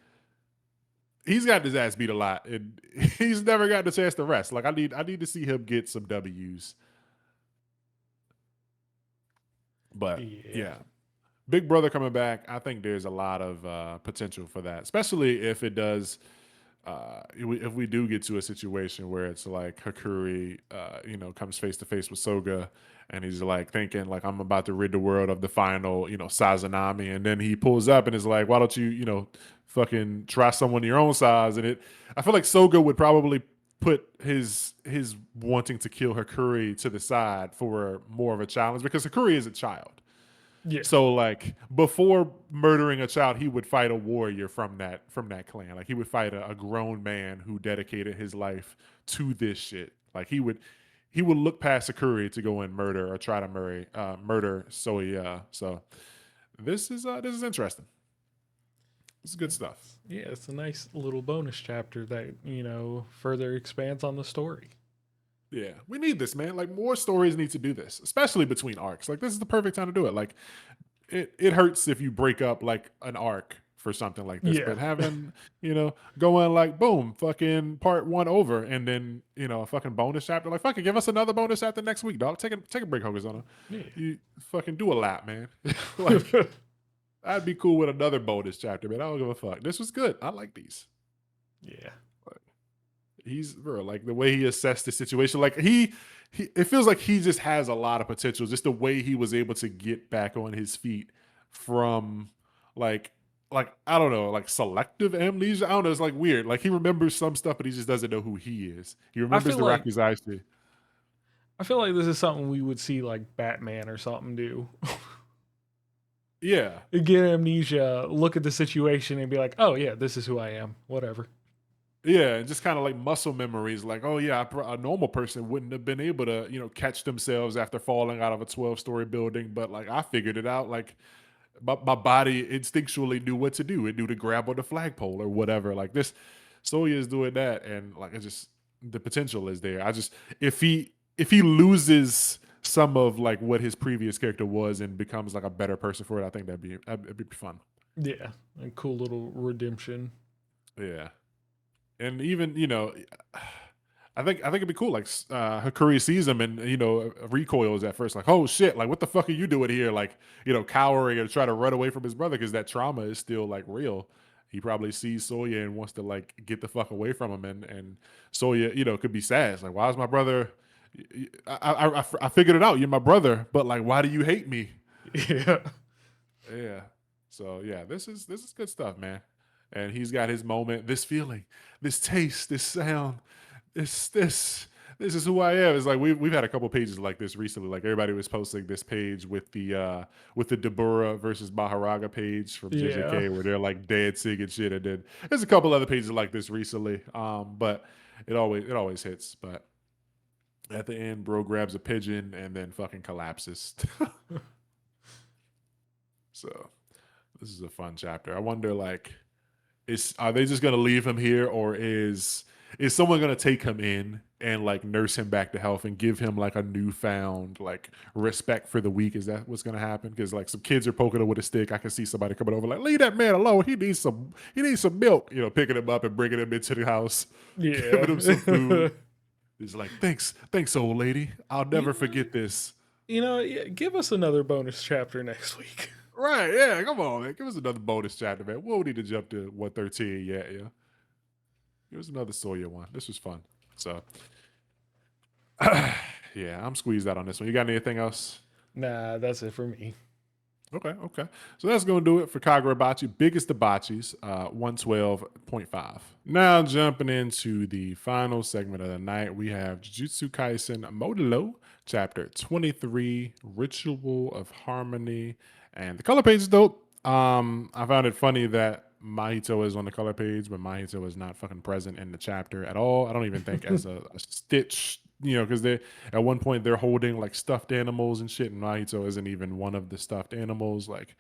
he's gotten his ass beat a lot, and he's never gotten a chance to rest. Like I need to see him get some W's. But Yeah. yeah, Big Brother coming back, I think there's a lot of potential for that, especially if it does. If we do get to a situation where it's like Hakuri, comes face to face with Soga, and he's like thinking like I'm about to rid the world of the final, Sazanami, and then he pulls up and is like, why don't you, fucking try someone your own size? And I feel like Soga would probably put his wanting to kill Hakuri to the side for more of a challenge because Hakuri is a child. Yeah. So like before murdering a child, he would fight a warrior from that clan. Like he would fight a grown man who dedicated his life to this shit. Like he would look past Sakuri to go and murder or try to murder Soya. So this is interesting. This is good stuff. Yeah, it's a nice little bonus chapter that, further expands on the story. Yeah, we need this, man. Like more stories need to do this, especially between arcs. Like this is the perfect time to do it. Like it hurts if you break up like an arc for something like this, Yeah. but having going like boom, fucking part one over, and then a fucking bonus chapter. Like fucking give us another bonus chapter next week, dog. Take a break, Hokusona. Yeah. You fucking do a lap, man. Like I'd be cool with another bonus chapter, man. I don't give a fuck. This was good. I like these. Yeah. He's bro, like the way he assessed the situation, like he it feels like he just has a lot of potential. Just the way he was able to get back on his feet from like I don't know, like selective amnesia. I don't know. It's like weird. Like he remembers some stuff, but he just doesn't know who he is. He I remembers feel the like Rakuzashi. I feel like this is something we would see like Batman or something do. Yeah, Get amnesia, look at the situation and be like, "Oh yeah, this is who I am." Whatever. yeah, and just kind of like muscle memories. Like, oh yeah, a normal person wouldn't have been able to catch themselves after falling out of a 12-story building, but like I figured it out. Like my body instinctually knew what to do. It knew to grab on the flagpole or whatever. Like this, Soya is doing that, and like it just the potential is there. I just if he loses some of like what his previous character was and becomes like a better person for it, I think that'd be fun. Yeah, a cool little redemption. Yeah, and even I think it'd be cool. Like Hakuri sees him and recoils at first, like oh shit, like what the fuck are you doing here? Like cowering and try to run away from his brother because that trauma is still like real. He probably sees Soya and wants to like get the fuck away from him, and Soya could be sad. It's like why is my brother? I figured it out. You're my brother, but like why do you hate me? Yeah. Yeah. So yeah, this is good stuff, man. And he's got his moment, this feeling, this taste, this sound, this this is who I am. It's like we've had a couple pages like this recently. Like everybody was posting this page with the Dabura versus Maharaga page from Yeah. JJK where they're like dancing and shit. And then there's a couple other pages like this recently. But it always hits. But at the end, bro grabs a pigeon and then fucking collapses. So this is a fun chapter. I wonder like are they just gonna leave him here, or is someone gonna take him in and like nurse him back to health and give him like a newfound like respect for the weak? Is that what's gonna happen? Because like some kids are poking him with a stick. I can see somebody coming over like, leave that man alone. He needs some milk. Picking him up and bringing him into the house, giving him some Yeah. food. He's like, thanks, old lady. I'll you never forget this. yeah, give us another bonus chapter next week. Right? Yeah. Come on, man. Give us another bonus chapter, man. We don't need to jump to 113 yet. Yeah. Give us another Sawyer one. This was fun. So, yeah, I'm squeezed out on this one. You got anything else? Nah, that's it for me. Okay, okay. So that's going to do it for Kagurabachi. Biggest debauchees, 112.5. Now jumping into the final segment of the night, we have Jujutsu Kaisen Modulo, Chapter 23, Ritual of Harmony. And the color page is dope. I found it funny that Mahito is on the color page, but Mahito is not fucking present in the chapter at all. I don't even think as a stitch, because they at one point they're holding like stuffed animals and shit, and Mahito isn't even one of the stuffed animals. Like,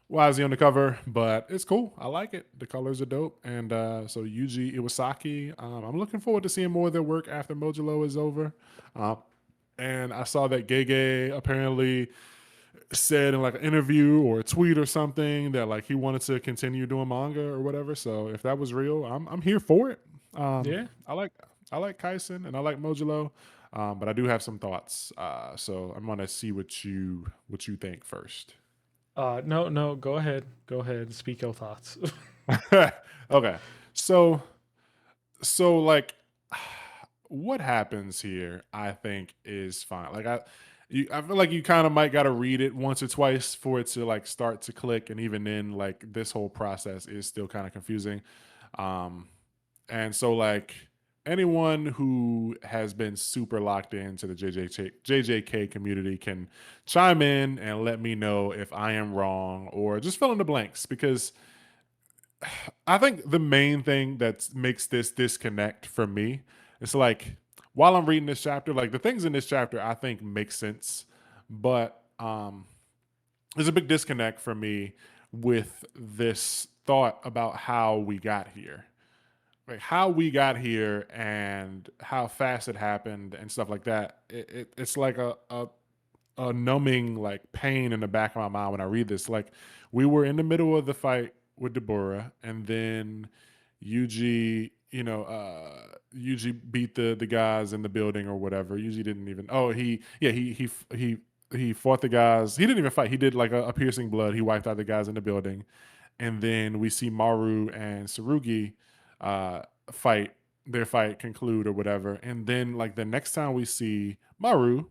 why is he on the cover? But it's cool. I like it. The colors are dope. And so Yuji Iwasaki, I'm looking forward to seeing more of their work after Modulo is over. And I saw that Gege apparently said in like an interview or a tweet or something that like he wanted to continue doing manga or whatever. So if that was real, I'm here for it. Yeah. I like Kaisen and I like Modulo, but I do have some thoughts. So I'm gonna see what you think first. No, go ahead. Go ahead. Speak your thoughts. Okay, so like what happens here I think is fine. Like I feel like you kind of might got to read it once or twice for it to like start to click, and even then like this whole process is still kind of confusing. um and so like anyone who has been super locked into the JJK community can chime in and let me know if I am wrong or just fill in the blanks because I think the main thing that makes this disconnect for me is like while I'm reading this chapter, like the things in this chapter I think make sense, but there's a big disconnect for me with this thought about how we got here. Like how we got here and how fast it happened and stuff like that. It's like a numbing like pain in the back of my mind when I read this. Like we were in the middle of the fight with Deborah, and then Yuji, Yuji beat the guys in the building or whatever. Yuji didn't even. Oh, he fought the guys. He didn't even fight. He did like a piercing blood. He wiped out the guys in the building, and then we see Maru and Tsurugi uh, fight. Their fight conclude or whatever, and then like the next time we see Maru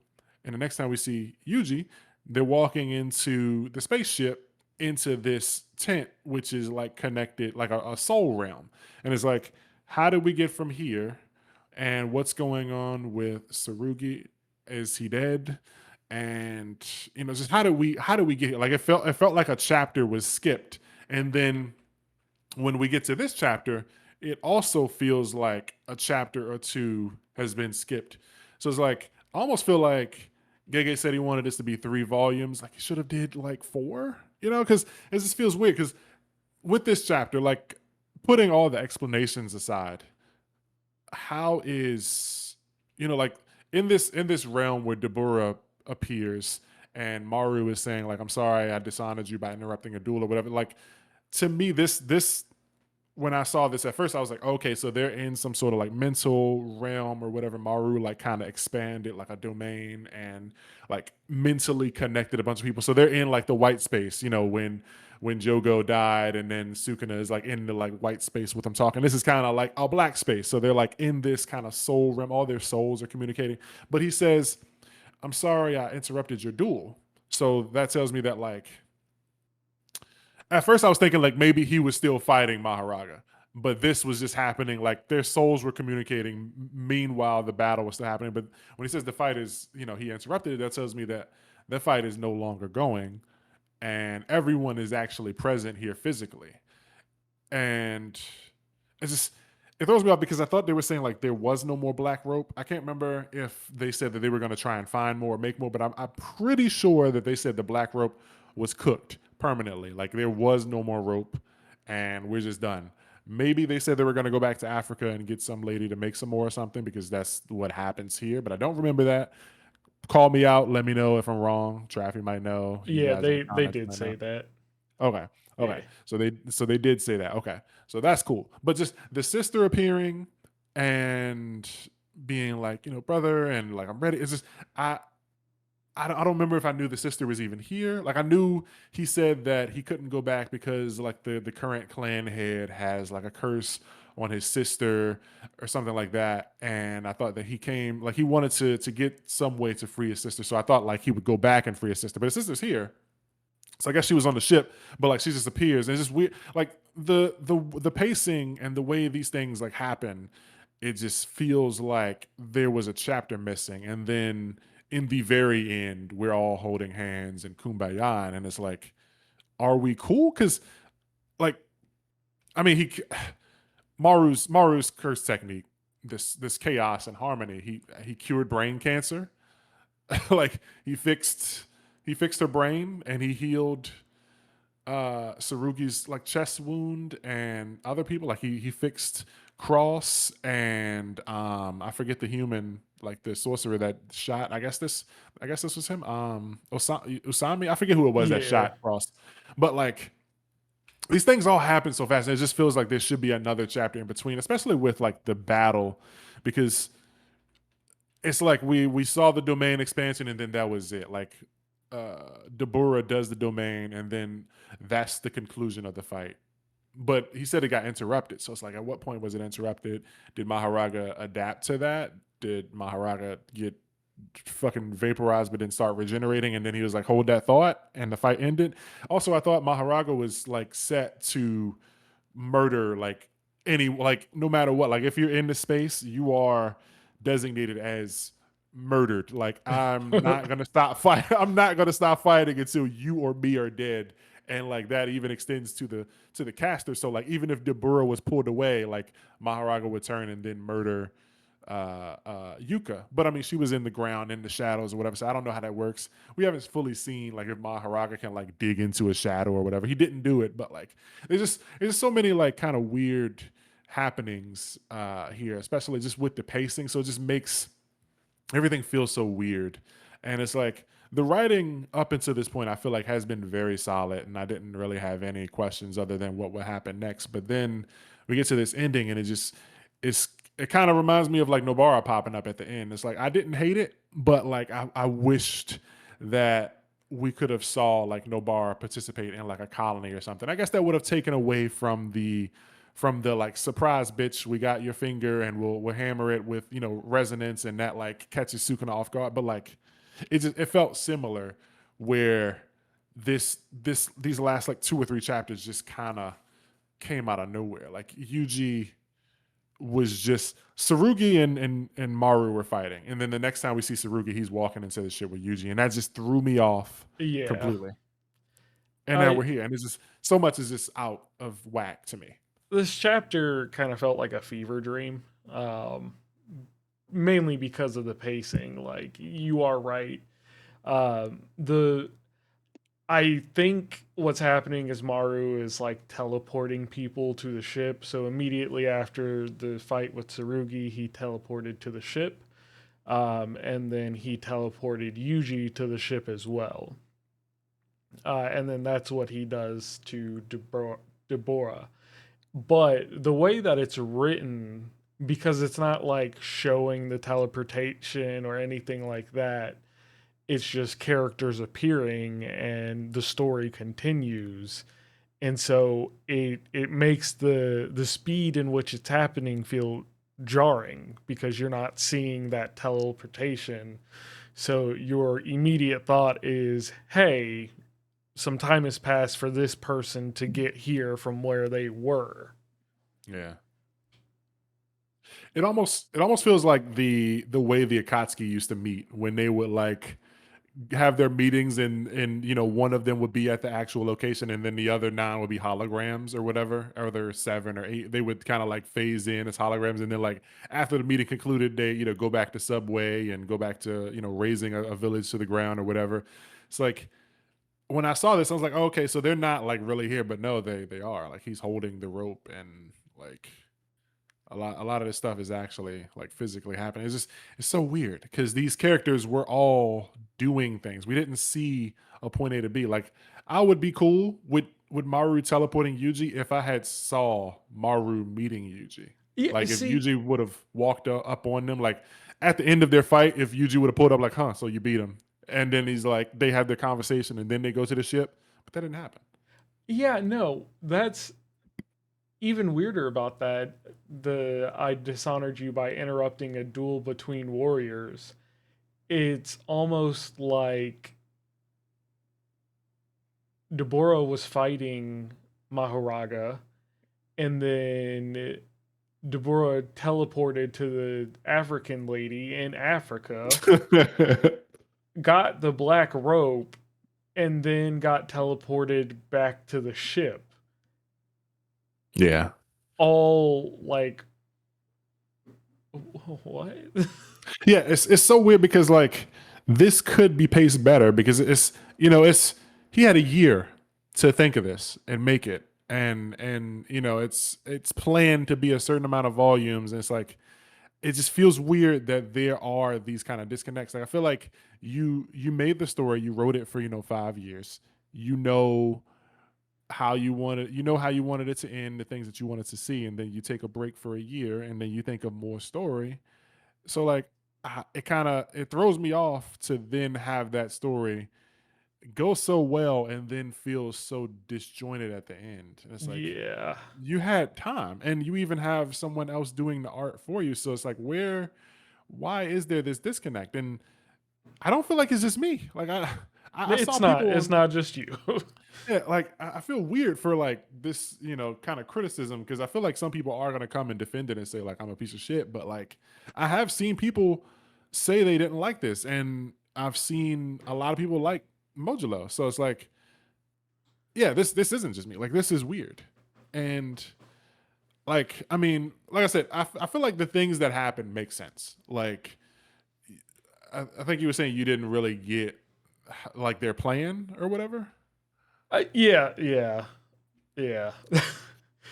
and the next time we see Yuji, they're walking into the spaceship into this tent, which is like connected, like a soul realm. And it's like, how did we get from here? And what's going on with Sarugi? Is he dead? And just how do we get here? Like it felt like a chapter was skipped. And then when we get to this chapter, it also feels like a chapter or two has been skipped. So it's like I almost feel like Gege said he wanted this to be 3 volumes. Like he should have did like 4, because it just feels weird. Because with this chapter, like putting all the explanations aside, how is like in this realm where Deborah appears and Maru is saying like I'm sorry I dishonored you by interrupting a duel or whatever. Like to me, this when I saw this at first, I was like, okay, so they're in some sort of like mental realm or whatever. Maru like kind of expanded like a domain and like mentally connected a bunch of people. So they're in like the white space, when Jogo died, and then Sukuna is like in the like white space with them talking. This is kind of like a black space. So they're like in this kind of soul realm. All their souls are communicating. But he says, I'm sorry I interrupted your duel. So that tells me that like at first I was thinking like maybe he was still fighting Maharaga, but this was just happening like their souls were communicating. Meanwhile, the battle was still happening. But when he says the fight is, he interrupted it, that tells me that the fight is no longer going, and everyone is actually present here physically. And it's just it throws me off because I thought they were saying like there was no more black rope. I can't remember if they said that they were going to try and find more or make more, but I'm pretty sure that they said the black rope was cooked permanently. Like there was no more rope and we're just done. Maybe they said they were going to go back to Africa and get some lady to make some more or something because that's what happens here, but I don't remember that. Call me out. Let me know if I'm wrong. Traffy might know. You Yeah, guys in the they comments did might say know. that. Okay. Yeah. Okay. So they did say that. Okay. So that's cool. But just the sister appearing and being like, brother, and like I'm ready. It's just I I don't remember if I knew the sister was even here. Like I knew he said that he couldn't go back because like the current clan head has like a curse on his sister or something like that. And I thought that he came like he wanted to get some way to free his sister. So I thought like he would go back and free his sister. But his sister's here. So I guess she was on the ship, but like she just appears. And it's just weird. Like the pacing and the way these things like happen, it just feels like there was a chapter missing. And then in the very end, we're all holding hands and kumbaya. And it's like, are we cool? Because like, I mean, Maru's curse technique, this chaos and harmony. He cured brain cancer. Like he fixed her brain and he healed Sarugi's like chest wound and other people. Like he fixed Cross and I forget the human like the sorcerer that shot. I guess this was him. Usami. I forget who it was that Yeah. shot Cross. But like these things all happen so fast, and it just feels like there should be another chapter in between, especially with like the battle, because it's like we saw the domain expansion and then that was it. Like Deborah does the domain and then that's the conclusion of the fight. But he said it got interrupted. So it's like at what point was it interrupted? Did Maharaga adapt to that? Did Maharaga get fucking vaporized but then start regenerating and then he was like hold that thought and the fight ended? Also, I thought Maharaga was like set to murder like any, like, no matter what, like if you're in the space, you are designated as murdered. Like, I'm not gonna stop fight. I'm not gonna stop fighting until you or me are dead. And like that even extends to the caster. So like even if Deborah was pulled away, like Maharaga would turn and then murder Yuka. But I mean, she was in the ground in the shadows or whatever. So I don't know how that works. We haven't fully seen like if Maharaga can like dig into a shadow or whatever. He didn't do it, but like there's just so many like kind of weird happenings here, especially just with the pacing. So it just makes everything feels so weird. And it's like the writing up until this point, I feel like has been very solid, and I didn't really have any questions other than what would happen next. But then we get to this ending, and it's it kind of reminds me of like Nobara popping up at the end. It's like I didn't hate it, but like I wished that we could have saw like Nobara participate in like a colony or something. I guess that would have taken away from the like surprise bitch, we got your finger and we'll hammer it with resonance, and that like catches Sukuna off guard. But like it felt similar where these last like two or three chapters just kind of came out of nowhere. Like Yuji was just Sarugi and Maru were fighting, and then the next time we see Sarugi, he's walking into the shit with Yuji, and that just threw me off Yeah. completely. And now I we're here, and it's just so much is just out of whack to me. This chapter kind of felt like a fever dream. Mainly because of the pacing. Like you are right. The I think what's happening is Maru is like teleporting people to the ship. So immediately after the fight with Tsurugi, he teleported to the ship. And then he teleported Yuji to the ship as well. And then that's what he does to Deborah. But the way that it's written, because it's not like showing the teleportation or anything like that, it's just characters appearing and the story continues. And so it makes the speed in which it's happening feel jarring because you're not seeing that teleportation. So your immediate thought is, hey, some time has passed for this person to get here from where they were. Yeah. It almost feels like the way the Akatsuki used to meet when they would like have their meetings, and one of them would be at the actual location and then the other nine would be holograms or whatever, or there seven or eight, they would kind of like phase in as holograms, and then like after the meeting concluded, they go back to Subway and go back to raising a village to the ground or whatever. It's like when I saw this, I was like, oh, okay, so they're not like really here, but no, they are. Like he's holding the rope, and like a lot of this stuff is actually like physically happening. It's so weird because these characters were all doing things. We didn't see a point A to B. Like I would be cool with Maru teleporting Yuji if I had saw Maru meeting Yuji. Yeah, Like if see, Yuji would have walked up on them, like at the end of their fight, if Yuji would have pulled up, like, huh, so you beat him, and then he's like, they have their conversation, and then they go to the ship, but that didn't happen. yeah, no, that's even weirder about that. The I dishonored you by interrupting a duel between warriors. It's almost like Deborah was fighting Mahoraga, and then Deborah teleported to the African lady in Africa, got the black rope, and then got teleported back to the ship. Yeah. All like, what? Yeah, it's so weird because like this could be paced better because it's he had a year to think of this and make it, and it's planned to be a certain amount of volumes, and it's like it just feels weird that there are these kind of disconnects. Like I feel like you made the story, you wrote it for 5 years, you know how you wanted it to end, the things that you wanted to see, and then you take a break for a year, and then you think of more story. So like it throws me off to then have that story go so well and then feel so disjointed at the end. And it's like Yeah. you had time and you even have someone else doing the art for you. So it's like why is there this disconnect? And I don't feel like it's just me. Like I saw It's not. people It's on not just you. yeah, like I feel weird for like this, kind of criticism because I feel like some people are gonna come and defend it and say like I'm a piece of shit, but like I have seen people say they didn't like this, and I've seen a lot of people like Modulo, so it's like, yeah, this isn't just me. Like this is weird, and like I mean, like I said, I feel like the things that happen make sense. Like I think you were saying you didn't really get like their plan or whatever. Yeah, yeah, yeah.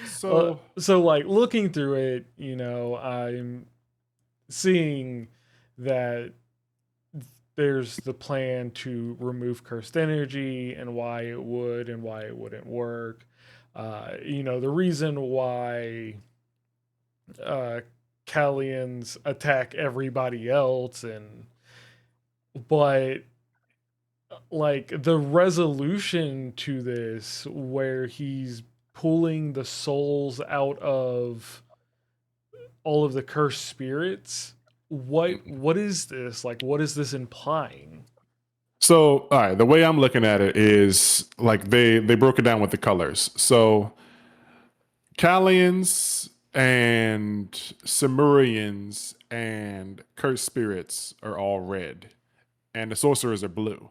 So So like looking through it, I'm seeing that there's the plan to remove cursed energy and why it would and why it wouldn't work. The reason why uh, Callians attack everybody else, and but like the resolution to this, where he's pulling the souls out of all of the cursed spirits. What is this like? What is this implying? So, all right, the way I'm looking at it is like they broke it down with the colors. So, Kalians and Simurians and cursed spirits are all red, and the sorcerers are blue.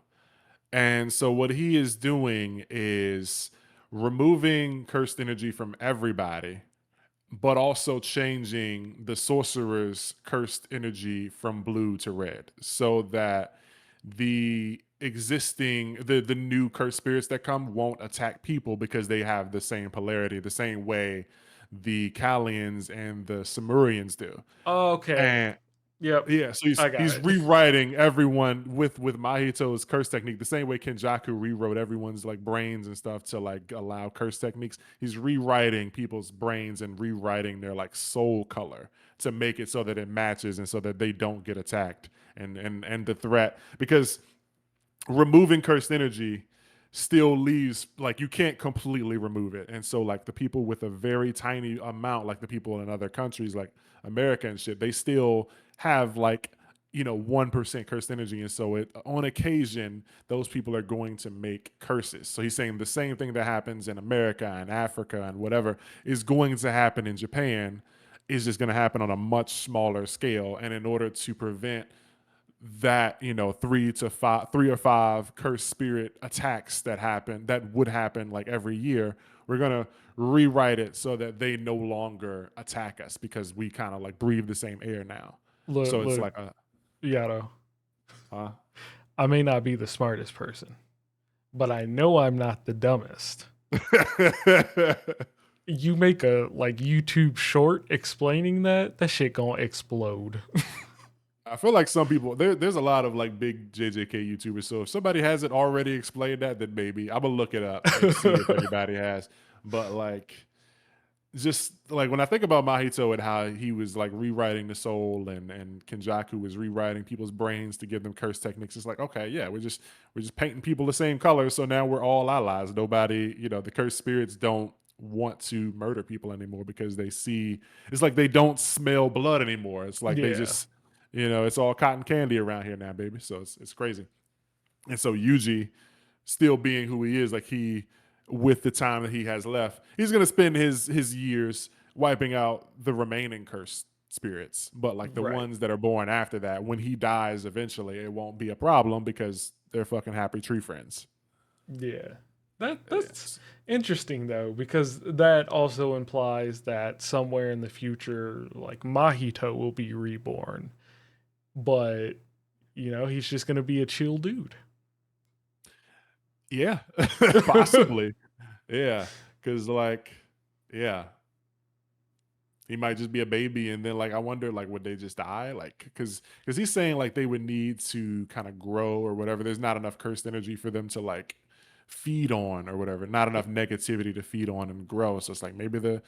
And so, what he is doing is removing cursed energy from everybody, but also changing the sorcerer's cursed energy from blue to red so that the new cursed spirits that come won't attack people because they have the same polarity, the same way the Kalians and the Sumerians do. Okay. And Yep. yeah, so I he's got he's it. rewriting everyone with Mahito's curse technique the same way Kenjaku rewrote everyone's like brains and stuff to like allow curse techniques. He's rewriting people's brains and rewriting their like soul color to make it so that it matches and so that they don't get attacked and the threat because removing cursed energy still leaves like you can't completely remove it. And so like the people with a very tiny amount, like the people in other countries like America and shit, they still have like 1% cursed energy, and so it on occasion those people are going to make curses. So he's saying the same thing that happens in America and Africa and whatever is going to happen in Japan, is just going to happen on a much smaller scale. And in order to prevent that 3 or 5 cursed spirit attacks that would happen like every year, we're gonna rewrite it so that they no longer attack us because we kind of like breathe the same air now. Look, So it's look, like a Yato. huh. I may not be the smartest person, but I know I'm not the dumbest. You make a like YouTube short explaining that shit gonna explode. I feel like some people there's a lot of like big JJK YouTubers. So if somebody hasn't already explained that, then maybe I'm gonna look it up and see if anybody has. But like just like when I think about Mahito and how he was like rewriting the soul and Kenjaku was rewriting people's brains to give them curse techniques, it's like, okay, yeah, we're just painting people the same color, so now we're all allies. Nobody, the cursed spirits don't want to murder people anymore because they see it's like they don't smell blood anymore. It's like they Yeah. just it's all cotton candy around here now, baby. So it's crazy. And so Yuji, still being who he is, like he, with the time that he has left, he's gonna spend his years wiping out the remaining cursed spirits. But like the Right. ones that are born after that, when he dies eventually, it won't be a problem because they're fucking happy tree friends. Yeah. That's Yes. interesting though, because that also implies that somewhere in the future, like Mahito will be reborn. But, he's just gonna be a chill dude. Yeah, possibly. Yeah, because like, yeah, he might just be a baby, and then like I wonder like would they just die? Like because he's saying like they would need to kind of grow or whatever. There's not enough cursed energy for them to like feed on or whatever. Not enough negativity to feed on and grow. So it's like maybe the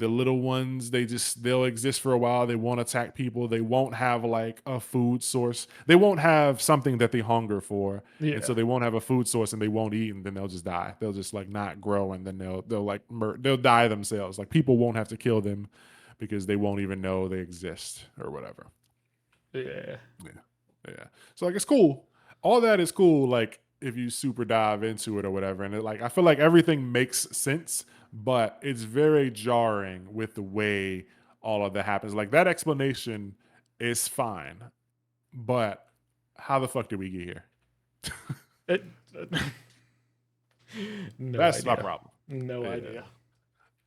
little ones they'll exist for a while. They won't attack people. They won't have like a food source. They won't have something that they hunger for, and so Yeah. they won't have a food source and they won't eat, and then they'll just die. They'll just like not grow, and then they'll like they'll die themselves. Like people won't have to kill them because they won't even know they exist or whatever. Yeah. Yeah, yeah. So like it's cool. all that is cool, like if you super dive into it or whatever. And like I feel like everything makes sense, but it's very jarring with the way all of that happens. Like that explanation is fine, but how the fuck did we get here? It, no That's my idea. problem. No Yeah. idea.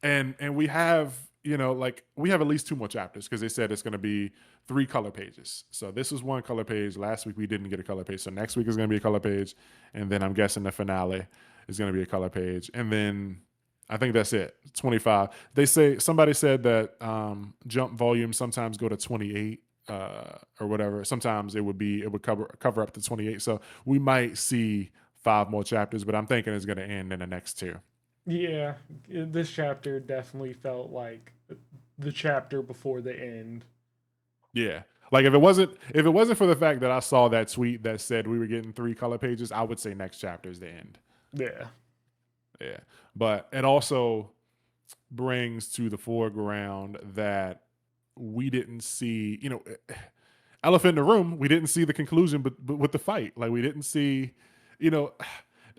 And we have, like we have at least two more chapters because they said it's going to be three color pages. So this was one color page. Last week we didn't get a color page, so next week is going to be a color page, and then I'm guessing the finale is going to be a color page, and then I think that's it. 25. They say somebody said that jump volumes sometimes go to 28 or whatever. Sometimes it would cover up to 28. So we might see five more chapters, but I'm thinking it's going to end in the next two. Yeah, this chapter definitely felt like the chapter before the end. Yeah. Like if it wasn't for the fact that I saw that tweet that said we were getting three color pages, I would say next chapter is the end. Yeah. Yeah. But it also brings to the foreground that we didn't see, elephant in the room, we didn't see the conclusion but with the fight. Like we didn't see, you know,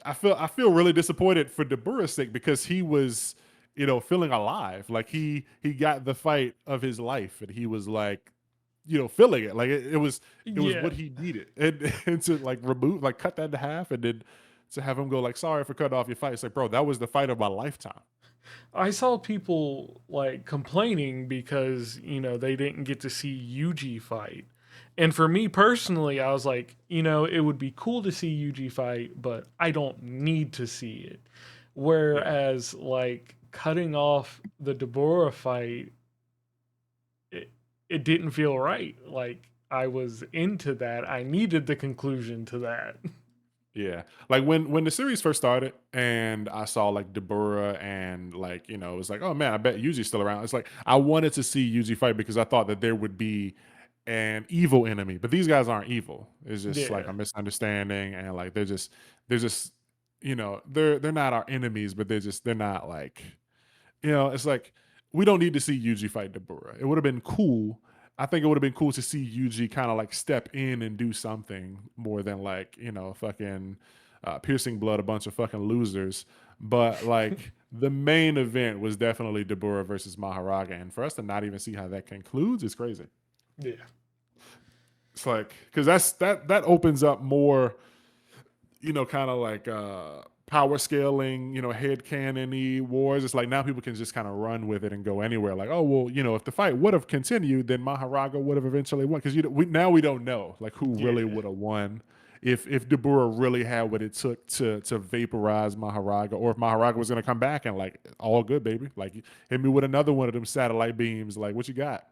I feel really disappointed for Debura's sake because he was, feeling alive. Like he got the fight of his life and he was like, feeling it. Like it was Yeah. what he needed. And to like remove, like cut that in half and then to have him go like, sorry for cutting off your fight. It's like, bro, that was the fight of my lifetime. I saw people like complaining because, they didn't get to see Yuji fight. And for me personally, I was like, it would be cool to see Yuji fight, but I don't need to see it. Yeah. Whereas, like, cutting off the Deborah fight, it didn't feel right. Like, I was into that. I needed the conclusion to that. Yeah. Like when the series first started and I saw like Deborah and like, it was like, oh man, I bet Yuji's still around. It's like I wanted to see Yuji fight because I thought that there would be an evil enemy. But these guys aren't evil. It's just like Yeah. a misunderstanding and like they're just they're not our enemies, but they're not like it's like we don't need to see Yuji fight Deborah. It would have been cool. I think it would have been cool to see Yuji kind of like step in and do something more than like, fucking piercing blood, a bunch of fucking losers. But like the main event was definitely Deborah versus Maharaga. And for us to not even see how that concludes is crazy. Yeah. It's like, because that opens up more kind of like power scaling, head cannon wars. It's like now people can just kind of run with it and go anywhere. Like, oh well, if the fight would have continued, then Maharaga would have eventually won. Because we don't know like who really Yeah. would have won if Deborah really had what it took to vaporize Maharaga, or if Maharaga was gonna come back and like all good, baby. Like hit me with another one of them satellite beams. Like what you got?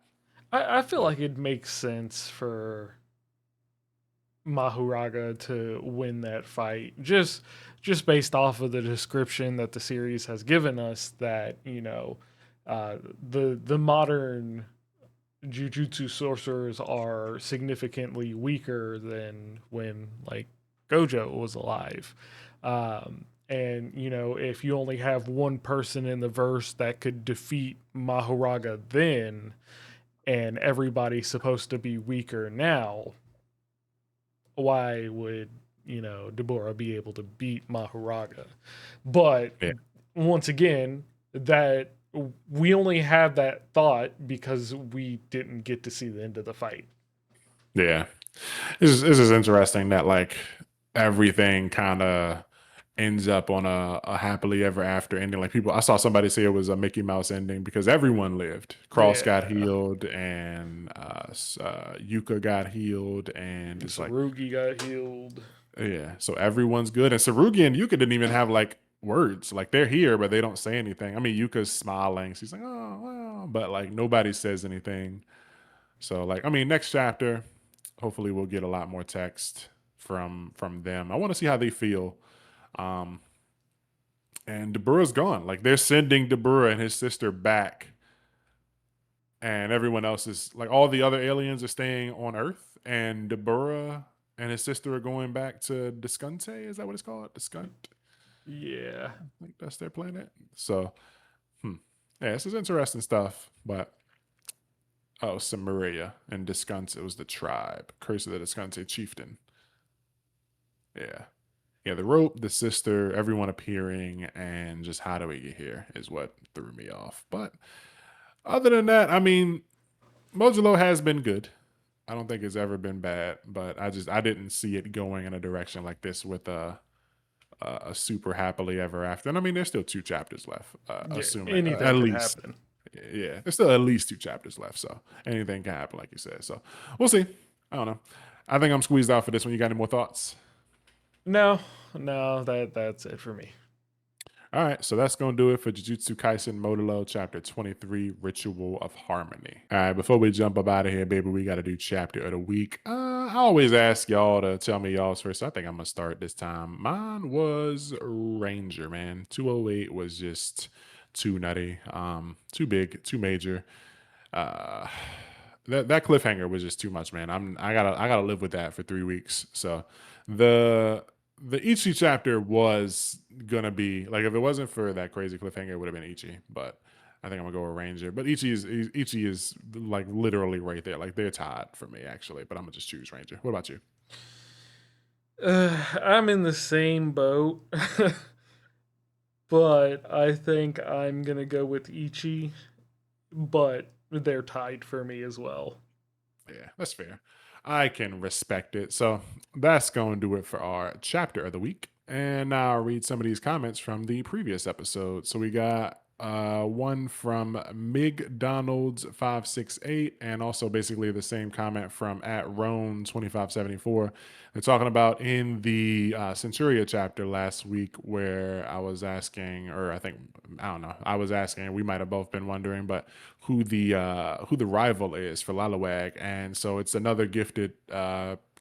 I feel So like it makes sense for Mahuraga to win that fight just based off of the description that the series has given us that uh, the modern jujutsu sorcerers are significantly weaker than when like Gojo was alive. And if you only have one person in the verse that could defeat Mahuraga then, and everybody's supposed to be weaker now, why would Deborah be able to beat Maharaga? But yeah, once again, that we only have that thought because we didn't get to see the end of the fight. yeah. This is interesting that like everything kind of ends up on a happily ever after ending. Like I saw somebody say it was a Mickey Mouse ending because everyone lived. Cross got Yeah, healed and Yuka got healed, and it's like Sarugi got healed. yeah, so everyone's good. And Sarugi and Yuka didn't even have like words. Like they're here, but they don't say anything. I mean, Yuka's smiling. She's like, oh well, but like nobody says anything. So like, I mean, next chapter, hopefully we'll get a lot more text from them. I want to see how they feel. Um, and Deborah's gone. Like they're sending Deborah and his sister back, and everyone else is like all the other aliens are staying on Earth, and Deborah and his sister are going back to Descante. Is that what it's called? Descunt. Yeah. I think that's their planet. So, yeah, this is interesting stuff. But oh, Samaria and Descante was the tribe. Curse of the Descante chieftain. Yeah. Yeah, the rope, the sister, everyone appearing, and just how do we get here is what threw me off. But other than that, I mean, Modulo has been good. I don't think it's ever been bad, but I didn't see it going in a direction like this with a super happily ever after. And I mean, there's still 2 chapters left, Yeah, assuming at anything could least. happen. Yeah, there's still at least 2 chapters left, so anything can happen, like you said. So we'll see. I don't know. I think I'm squeezed out for this one. You got any more thoughts? No, no, that's it for me. All right, so that's going to do it for Jujutsu Kaisen Modulo Chapter 23, Ritual of Harmony. All right, before we jump up out of here, baby, we got to do Chapter of the Week. I always ask y'all to tell me y'all's first. I think I'm going to start this time. Mine was Ranger, man. 208 was just too nutty, too big, too major. Uh, that cliffhanger was just too much, man. I gotta live with that for 3 weeks. So the the Ichi chapter was gonna be like if it wasn't for that crazy cliffhanger, it would have been Ichi. But I think I'm gonna go with Ranger. But Ichi is like literally right there. Like they're tied for me actually. But I'm gonna just choose Ranger. What about you? I'm in the same boat, but I think I'm gonna go with Ichi. But they're tied for me as well. Yeah, that's fair. I can respect it. So that's going to do it for our chapter of the week. And now I'll read some of these comments from the previous episode. So we got one from McDonald's 568 and also basically the same comment from at Roan 2574. They're talking about in the Centuria chapter last week where I was asking, or I don't know, I was asking, we might have both been wondering, but who the rival is for Lalawag, and so it's another gifted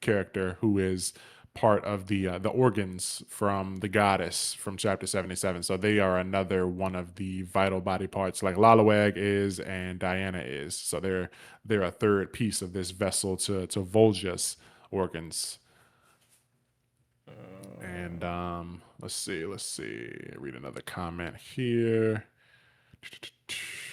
character who is part of the organs from the goddess from chapter 77. So they are another one of the vital body parts, like Lalawag is and Diana is. So they're a third piece of this vessel to Volja's organs. And let's see. Read another comment here.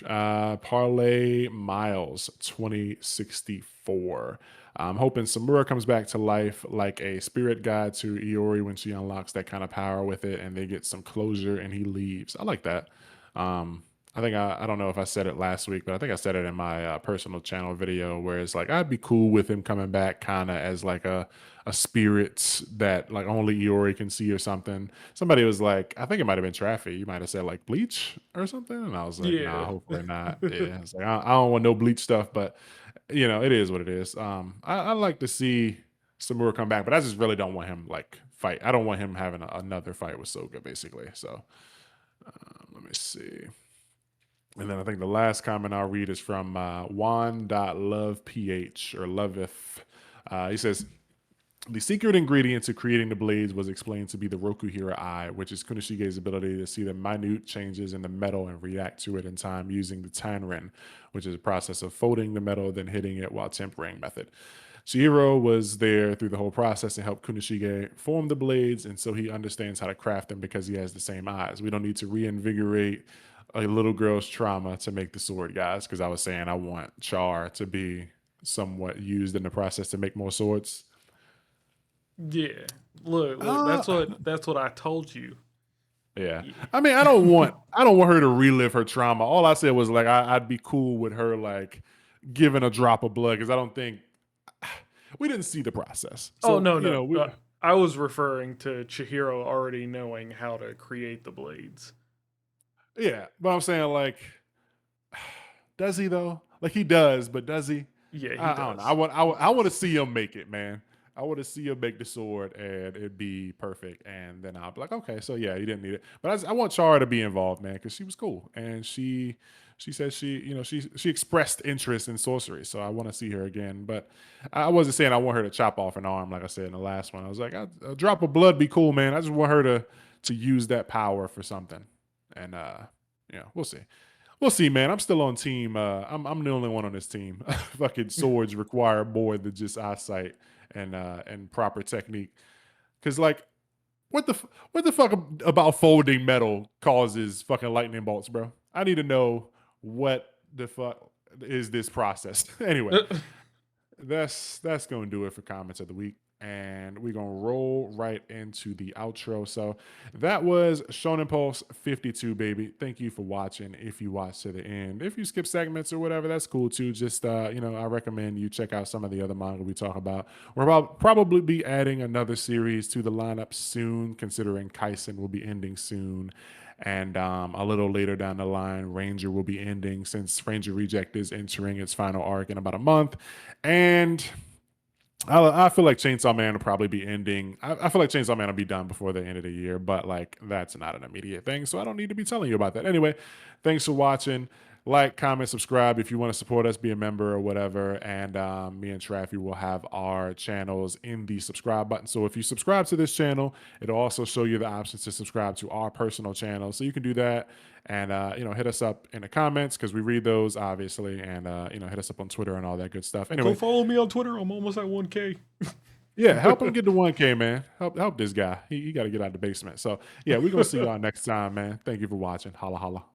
Parlay Miles 2064. I'm hoping Samura comes back to life like a spirit guide to Iori when she unlocks that kind of power with it and they get some closure and he leaves. I like that. Um, I think I don't know if I said it last week, but I think I said it in my personal channel video where it's like I'd be cool with him coming back kind of as like a spirit that like only Iori can see or something. Somebody was like, I think it might have been Traffy. You might have said like Bleach or something, and I was like, nah, Yeah. hopefully not. Yeah, it's like I don't want no Bleach stuff, but it is what it is. I like to see Samura come back, but I just really don't want him like fight. I don't want him having another fight with Soga, basically. So let me see. And then I think the last comment I'll read is from Juan.loveph or loveth. He says, the secret ingredient to creating the blades was explained to be the Rokuhira Eye, which is Kunishige's ability to see the minute changes in the metal and react to it in time using the Tanren, which is a process of folding the metal, then hitting it while tempering method. Shihiro was there through the whole process and helped Kunishige form the blades, and so he understands how to craft them because he has the same eyes. We don't need to reinvigorate a little girl's trauma to make the sword, guys, because I was saying I want Char to be somewhat used in the process to make more swords. Yeah. Look, Uh, that's what I told you. yeah. Yeah. I mean, I don't want her to relive her trauma. All I said was like I'd be cool with her like giving a drop of blood because I don't think we didn't see the process. Oh So no, no. we I was referring to Chihiro already knowing how to create the blades. yeah. But I'm saying like, does he though? Like he does, but does he? Yeah, he I don't know. does. He I want to does. see him make it, man. I want to see him make the sword and it be perfect, and then I'll be like, okay, so yeah, he didn't need it, but I want Chara to be involved, man, because she was cool, and she said she expressed interest in sorcery, so I want to see her again. But I wasn't saying I want her to chop off an arm, like I said in the last one. I was like, a drop of blood be cool, man. I just want her to use that power for something, and we'll see. We'll see, man. I'm still on team. I'm the only one on this team. Fucking swords require more than just eyesight and proper technique. Because like, what the fuck about folding metal causes fucking lightning bolts, bro? I need to know what the fuck is this process. Anyway, that's gonna do it for comments of the week. and we're gonna roll right into the outro. So that was Shonen Pulse 52, baby. Thank you for watching. If you watch to the end, if you skip segments or whatever, that's cool too. Just I recommend you check out some of the other manga we talk about. We're about probably be adding another series to the lineup soon, considering Kaisen will be ending soon. And a little later down the line, Ranger will be ending since Ranger Reject is entering its final arc in about a month. And I feel like Chainsaw Man will probably be ending. I feel like Chainsaw Man will be done before the end of the year, but like that's not an immediate thing, so I don't need to be telling you about that. Anyway, thanks for watching. Like, comment, subscribe if you want to support us, be a member or whatever. And me and Traffy will have our channels in the subscribe button. So if you subscribe to this channel, it'll also show you the options to subscribe to our personal channels. So you can do that and hit us up in the comments because we read those obviously, and hit us up on Twitter and all that good stuff. Go Anyway, follow me on Twitter. I'm almost at 1K. yeah, help him get to 1K, man. Help this guy. He got to get out of the basement. So yeah, we're gonna see y'all next time, man. Thank you for watching. Holla holla.